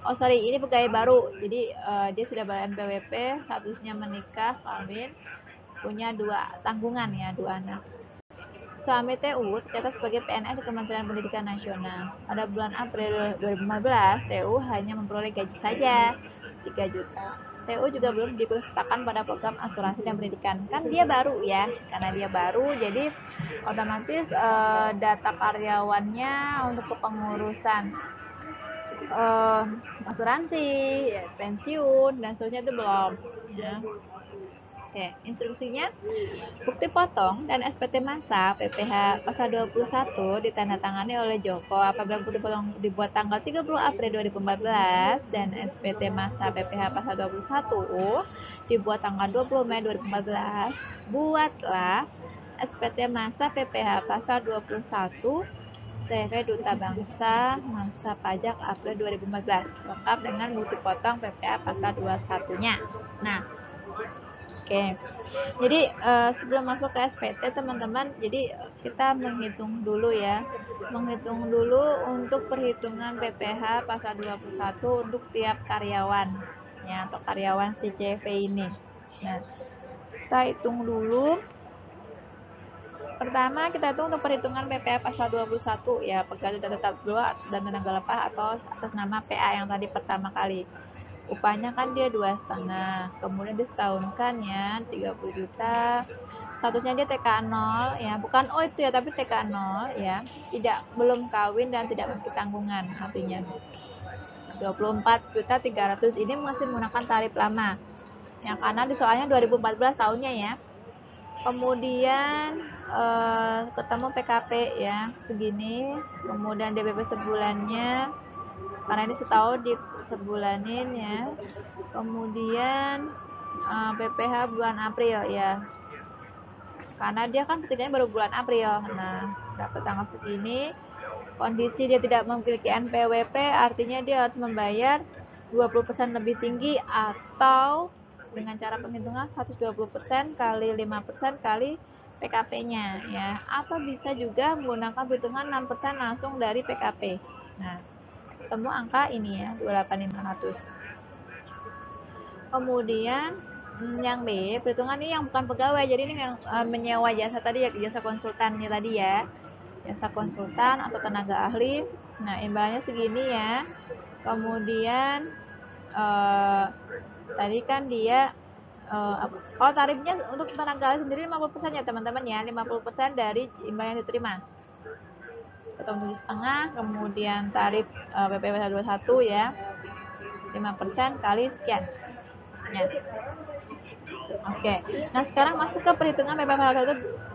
Oh sorry, ini pegawai baru, jadi dia sudah ber-NPWP, statusnya menikah, kawin, punya 2 tanggungan ya, 2 anak. Suami TU tercatat sebagai PNS di Kementerian Pendidikan Nasional. Pada bulan April 2015, TU hanya memperoleh gaji saja 3 juta. TU juga belum diikutsertakan pada program asuransi dan pendidikan. Kan dia baru ya, karena dia baru jadi otomatis data karyawannya untuk kepengurusan asuransi, ya, pensiun, dan seterusnya itu belum. Ya. Oke, instruksinya bukti potong dan SPT masa PPH pasal 21 ditandatangani oleh Joko apabila bukti potong dibuat tanggal 30 April 2014 dan SPT masa PPH pasal 21 dibuat tanggal 20 Mei 2014, buatlah SPT masa PPH pasal 21 CV Duta Bangsa masa pajak April 2014 lengkap dengan bukti potong PPH pasal 21-nya. Nah, oke. Jadi sebelum masuk ke SPT teman-teman, jadi kita menghitung dulu ya. Menghitung dulu untuk perhitungan PPH pasal 21 untuk tiap karyawan ya, atau karyawan si CV ini. Nah, kita hitung dulu. Pertama kita hitung untuk perhitungan PPH pasal 21 ya, pegawai tetap 2 dan tenaga lepas atau atas nama PA yang tadi pertama kali. Upahnya kan dia 2,5, kemudian disetahunkan ya 30 juta. Statusnya dia TK 0 ya, bukan itu ya, tapi TK 0 ya. Belum kawin dan tidak memiliki tanggungan artinya. 24.300 ini masih menggunakan tarif lama. Ya karena di soalnya 2014 tahunnya ya. Kemudian ketemu PKP ya segini, kemudian DPP sebulannya karena ini setahun di sebulanin ya. Kemudian PPH bulan April ya, karena dia kan ketiganya baru bulan April. Nah, dapat tanggal segini, kondisi dia tidak memiliki NPWP, artinya dia harus membayar 20% lebih tinggi atau dengan cara penghitungan 120% kali 5% kali PKP-nya ya, atau bisa juga menggunakan perhitungan 6% langsung dari PKP. Nah, ketemu angka ini ya, 28.500. Kemudian yang B, perhitungan ini yang bukan pegawai, jadi ini yang menyewa jasa tadi ya, jasa konsultannya tadi ya, jasa konsultan atau tenaga ahli. Nah, imbalannya segini ya. Kemudian tadi kan dia kalau tarifnya untuk tenaga ahli sendiri 50% ya teman-teman ya, 50% dari imbal yang diterima. Atau 7,5, kemudian tarif PPh 21 ya, 5% kali sekian. pajaknya. Oke, nah sekarang masuk ke perhitungan PPh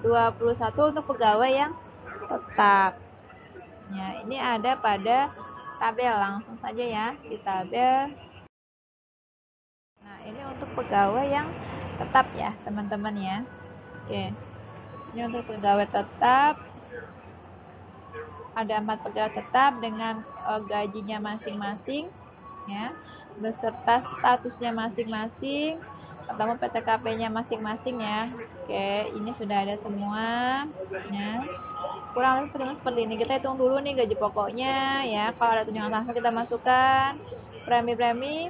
21 untuk pegawai yang tetap. Ya, ini ada pada tabel, langsung saja ya di tabel. Nah, ini untuk pegawai yang tetap ya, teman-teman ya. Oke. Ini untuk pegawai tetap. Ada 4 pegawai tetap dengan gajinya masing-masing ya, beserta statusnya masing-masing, ketemu PTKP-nya masing-masing ya. Oke, ini sudah ada semua ya. Kurang lebih seperti ini. Kita hitung dulu nih gaji pokoknya ya. Kalau ada tunjangan transfer kita masukkan, premi-premi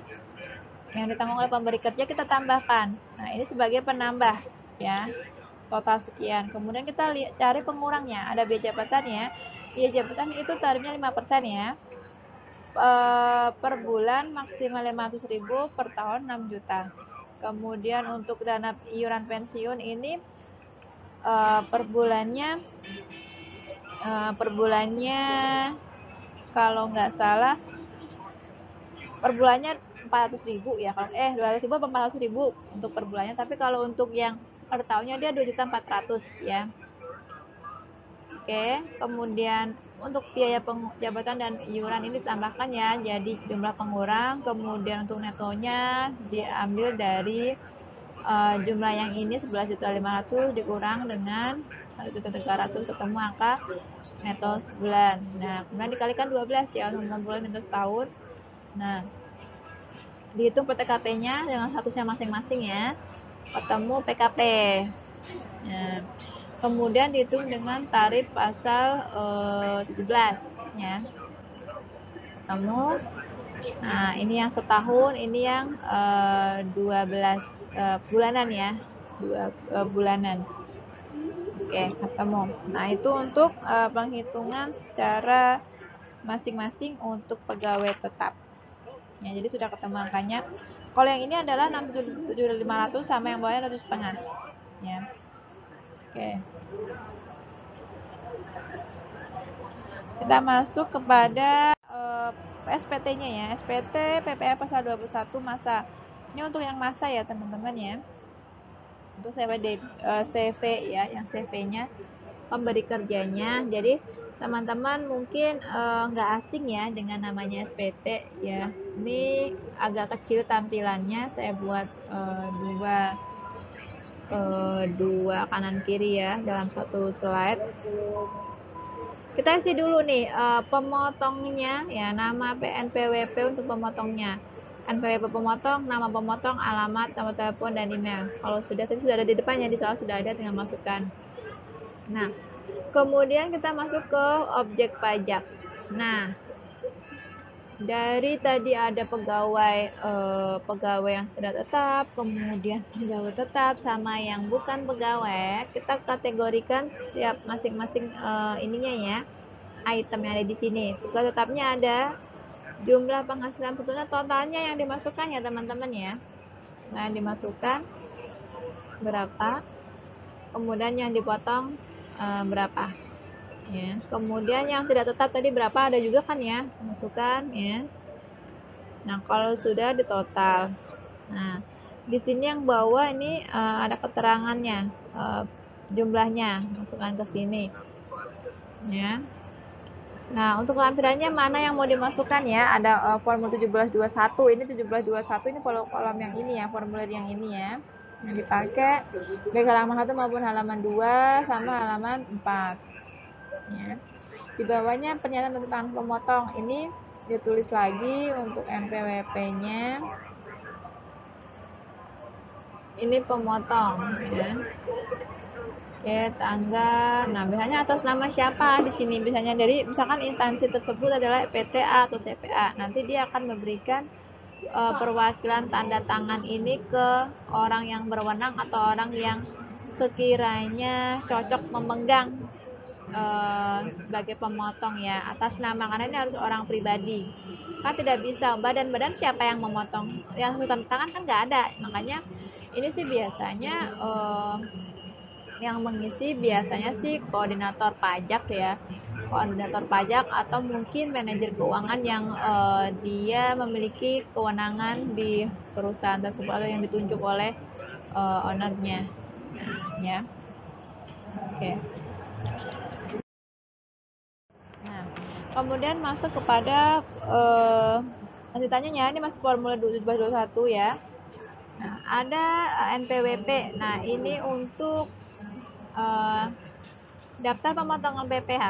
yang ditanggung oleh pemberi kerja kita tambahkan. Nah, ini sebagai penambah ya. Total sekian. Kemudian kita cari pengurangnya. Ada biaya jabatan ya. Biaya jabatan itu tarifnya 5% ya. Per bulan maksimal 500.000, per tahun 6 juta. Kemudian untuk dana iuran pensiun ini per bulannya kalau nggak salah per bulannya 400.000 ya, kalau 200.000 atau 400.000 untuk per bulannya, tapi kalau untuk yang per tahunnya dia 2.400.000 ya. Oke, kemudian untuk biaya jabatan dan iuran ini ditambahkan ya, jadi jumlah pengurang. Kemudian untuk netonya diambil dari jumlah yang ini 11.500.000 dikurang dengan 1.300.000, ketemu angka neto sebulan. Nah, kemudian dikalikan 12 ya untuk 6 bulan neto setahun. Nah, dihitung PTKP-nya dengan statusnya masing-masing ya, ketemu PKP. Nah, kemudian dihitung dengan tarif pasal 17 ya, ketemu. Nah, ini yang setahun, ini yang 12 bulanan ya, 2 bulanan. Oke, ketemu. Nah, itu untuk penghitungan secara masing-masing untuk pegawai tetap ya, jadi sudah ketemu angkanya. Kalau yang ini adalah 67.500 sama yang bawahnya 7,5 ya. Oke, kita masuk kepada SPT-nya ya. SPT PPh pasal 21 masa. Ini untuk yang masa ya teman-teman ya. Untuk CV ya, yang CV-nya pemberi kerjanya. Jadi teman-teman mungkin nggak asing ya dengan namanya SPT ya. Ini agak kecil tampilannya, saya buat dua kanan kiri ya dalam satu slide. Kita isi dulu nih pemotongnya ya, nama NPWP untuk pemotongnya. NPWP pemotong, nama pemotong, alamat, nomor telepon, dan email. Kalau sudah, tadi sudah ada di depannya, di soal sudah ada, tinggal masukkan. Nah, kemudian kita masuk ke objek pajak. Nah, dari tadi ada pegawai yang sudah tetap, kemudian pegawai tetap sama yang bukan pegawai, kita kategorikan setiap masing-masing ininya ya, item yang ada di sini. Pegawai tetapnya ada, jumlah penghasilan betulnya totalnya yang dimasukkan ya teman-teman ya. Nah, dimasukkan berapa, kemudian yang dipotong berapa ya. Kemudian yang tidak tetap tadi berapa, ada juga kan ya, masukkan ya. Nah, kalau sudah ditotal, nah di sini yang bawah ini ada keterangannya, jumlahnya, masukkan ke sini ya. Nah, untuk lampirannya mana yang mau dimasukkan ya, ada formulir 1721, ini 1721 ini kolom yang ini ya, formulir yang ini ya, yang dipakai baik halaman 1 maupun halaman 2 sama halaman 4 ya. Di bawahnya pernyataan tentang pemotong, ini ditulis lagi untuk NPWP-nya. Ini pemotong ya. Oke, tanggal. Nah, biasanya atas nama siapa di sini? Biasanya dari misalkan instansi tersebut adalah PTA atau CPA. Nanti dia akan memberikan perwakilan tanda tangan ini ke orang yang berwenang atau orang yang sekiranya cocok memegang sebagai pemotong ya, atas nama, karena ini harus orang pribadi. Kan tidak bisa badan-badan siapa yang memotong, yang tanda tangan kan nggak ada. Makanya ini sih biasanya yang mengisi biasanya sih koordinator pajak ya, koordinator pajak atau mungkin manajer keuangan yang dia memiliki kewenangan di perusahaan tersebut atau yang ditunjuk oleh ownernya, ya. Oke. Nah, kemudian masuk kepada lanjutannya, ini masih formulir 1721 ya. Nah, ada NPWP. Nah, ini untuk daftar pemotongan BPH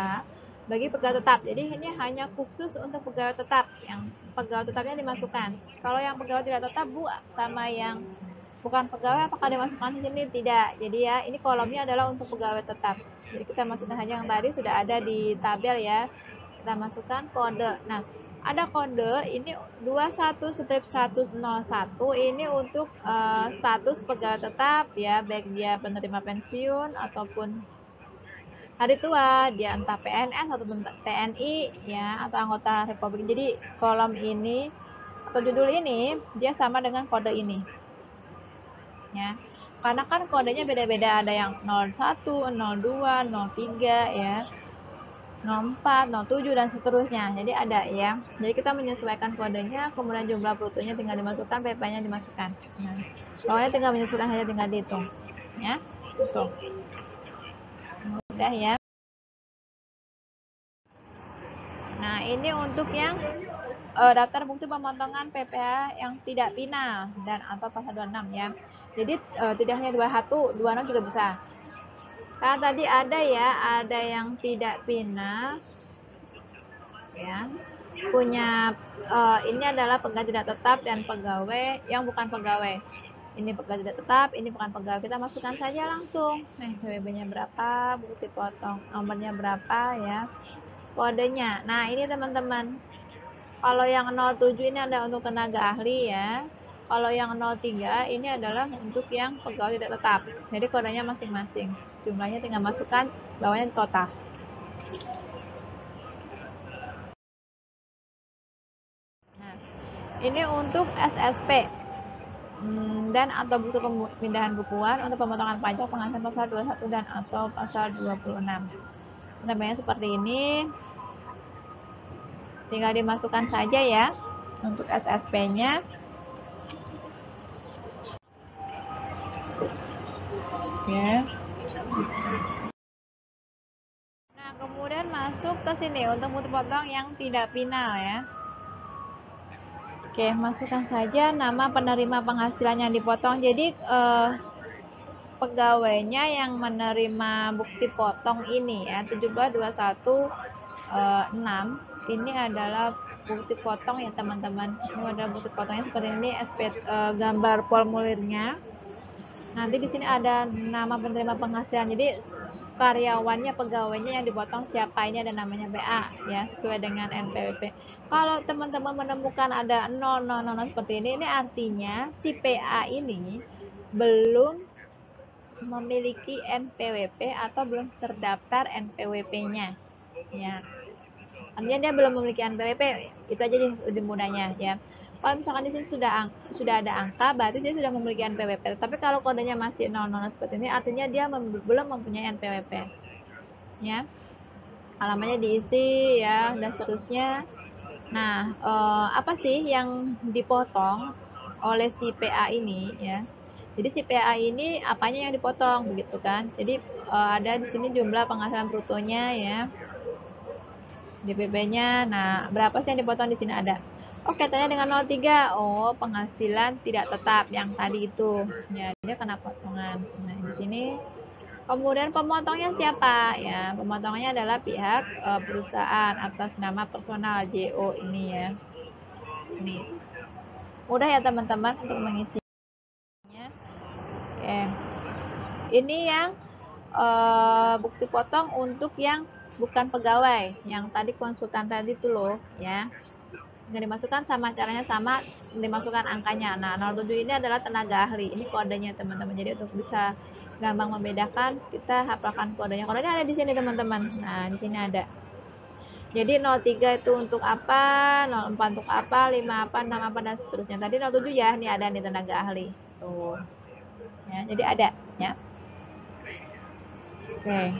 bagi pegawai tetap. Jadi ini hanya khusus untuk pegawai tetap, yang pegawai tetapnya dimasukkan. Kalau yang pegawai tidak tetap, Bu, sama yang bukan pegawai apakah dimasukkan di sini? Tidak. Jadi ya, ini kolomnya adalah untuk pegawai tetap. Jadi kita masukkan saja yang tadi sudah ada di tabel ya. Kita masukkan kode. Nah, ada kode ini 21/101 ini untuk status pegawai tetap ya, baik dia penerima pensiun ataupun hari tua, dia entah PNS atau TNI ya, atau anggota Republik. Jadi kolom ini atau judul ini dia sama dengan kode ini ya, karena kan kodenya beda-beda, ada yang 01, 02, 03 ya, 04, 07 dan seterusnya. Jadi ada ya. Jadi kita menyesuaikan kodenya, kemudian jumlah brutonya tinggal dimasukkan, PP-nya dimasukkan. Nah, pokoknya tinggal menyesuaikan saja, tinggal dihitung ya. Betul. Mudah ya. Nah, ini untuk yang daftar bukti pemotongan PPh yang tidak final dan atau pasal 26 ya. Jadi tidak hanya 21, 26 juga bisa. Karena tadi ada ya, ada yang tidak final ya. Punya ini adalah pegawai tidak tetap dan pegawai yang bukan pegawai. Ini pegawai tidak tetap, ini bukan pegawai. Kita masukkan saja langsung. Nih, PWB-nya berapa, bukti potong nomornya berapa ya, kodenya. Nah, ini teman-teman. Kalau yang 07 ini ada untuk tenaga ahli ya. Kalau yang 03 ini adalah untuk yang pegawai tidak tetap. Jadi kodenya masing-masing. Jumlahnya tinggal masukkan, bawahnya total. Nah, ini untuk SSP dan atau bukti pemindahan bukuan untuk pemotongan pajak penghasilan pasal 21 dan atau pasal 26. Namanya seperti ini. Tinggal dimasukkan saja ya untuk SSP-nya. Ya. Nah, kemudian masuk ke sini untuk bukti potong yang tidak final ya. Oke, masukkan saja nama penerima penghasilan yang dipotong. Jadi pegawainya yang menerima bukti potong ini ya, 1721 6 ini adalah bukti potong ya teman-teman. Ini adalah bukti potongnya seperti ini, gambar formulirnya. Nanti di sini ada nama penerima penghasilan. Jadi karyawannya, pegawainya yang dipotong siapa, ini ada namanya BA ya, sesuai dengan NPWP. Kalau teman-teman menemukan ada 000 seperti ini artinya si PA ini belum memiliki NPWP atau belum terdaftar NPWP-nya ya. Artinya dia belum memiliki NPWP, itu aja lebih mudahnya ya. Kalau misalkan di sini sudah ada angka, berarti dia sudah memiliki NPWP. Tapi kalau kodenya masih 00 seperti ini, artinya dia belum mempunyai NPWP. Ya, halamannya diisi ya dan seterusnya. Nah, apa sih yang dipotong oleh si PA ini ya? Jadi si PA ini apanya yang dipotong begitu kan? Jadi ada di sini jumlah penghasilan brutonya ya. DPP-nya. Nah, berapa sih yang dipotong di sini ada? Oke, tanya dengan 03. Oh, penghasilan tidak tetap yang tadi itu. Ya, dia kena potongan. Nah, di sini kemudian pemotongnya siapa? Ya, pemotongnya adalah pihak perusahaan atas nama personal JO ini ya. Ini. Mudah ya teman-teman untuk mengisinya. Oke. Ini yang bukti potong untuk yang bukan pegawai, yang tadi konsultan tadi tuh loh ya. Nggak dimasukkan, sama caranya sama, dimasukkan angkanya. Nah, 07 ini adalah tenaga ahli. Ini kodenya teman-teman. Jadi untuk bisa gampang membedakan, kita hafalkan kodenya. Kodenya ada di sini teman-teman. Nah, di sini ada. Jadi 03 itu untuk apa, 04 untuk apa, 5 apa, 6 apa dan seterusnya. Tadi 07 ya, ini ada nih tenaga ahli. Tuh. Ya, jadi ada ya. Oke.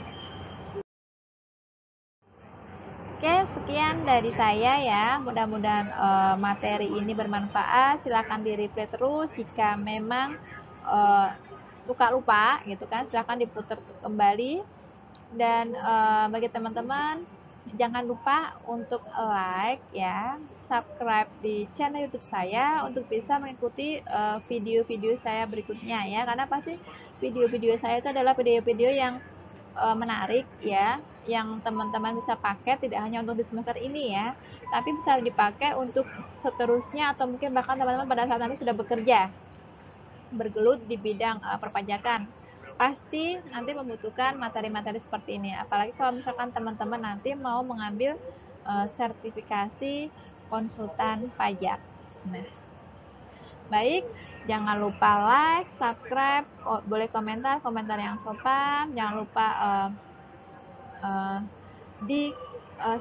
Oke, sekian dari saya ya. Mudah-mudahan materi ini bermanfaat. Silahkan di-replay terus. Jika memang suka lupa gitu kan, silahkan diputar kembali. Dan bagi teman-teman, jangan lupa untuk like ya, subscribe di channel YouTube saya untuk bisa mengikuti video-video saya berikutnya ya. Karena pasti video-video saya itu adalah video-video yang menarik ya, yang teman-teman bisa pakai tidak hanya untuk di semester ini ya, tapi bisa dipakai untuk seterusnya atau mungkin bahkan teman-teman pada saat nanti sudah bekerja, bergelut di bidang perpajakan. Pasti nanti membutuhkan materi-materi seperti ini. Apalagi kalau misalkan teman-teman nanti mau mengambil sertifikasi konsultan pajak. Nah, baik, jangan lupa like, subscribe, boleh komentar yang sopan, jangan lupa uh, di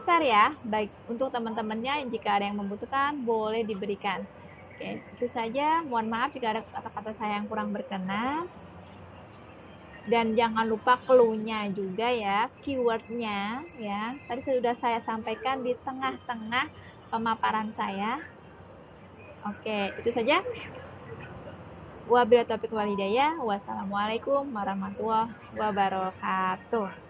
share ya, baik untuk teman-temannya. Jika ada yang membutuhkan boleh diberikan. Oke, itu saja. Mohon maaf jika ada kata-kata saya yang kurang berkenan. Dan jangan lupa clue-nya juga ya, keyword-nya ya. Tadi sudah saya sampaikan di tengah-tengah pemaparan saya. Oke, itu saja. Wabillahi taufiq wal hidayah. Wassalamualaikum warahmatullahi wabarakatuh.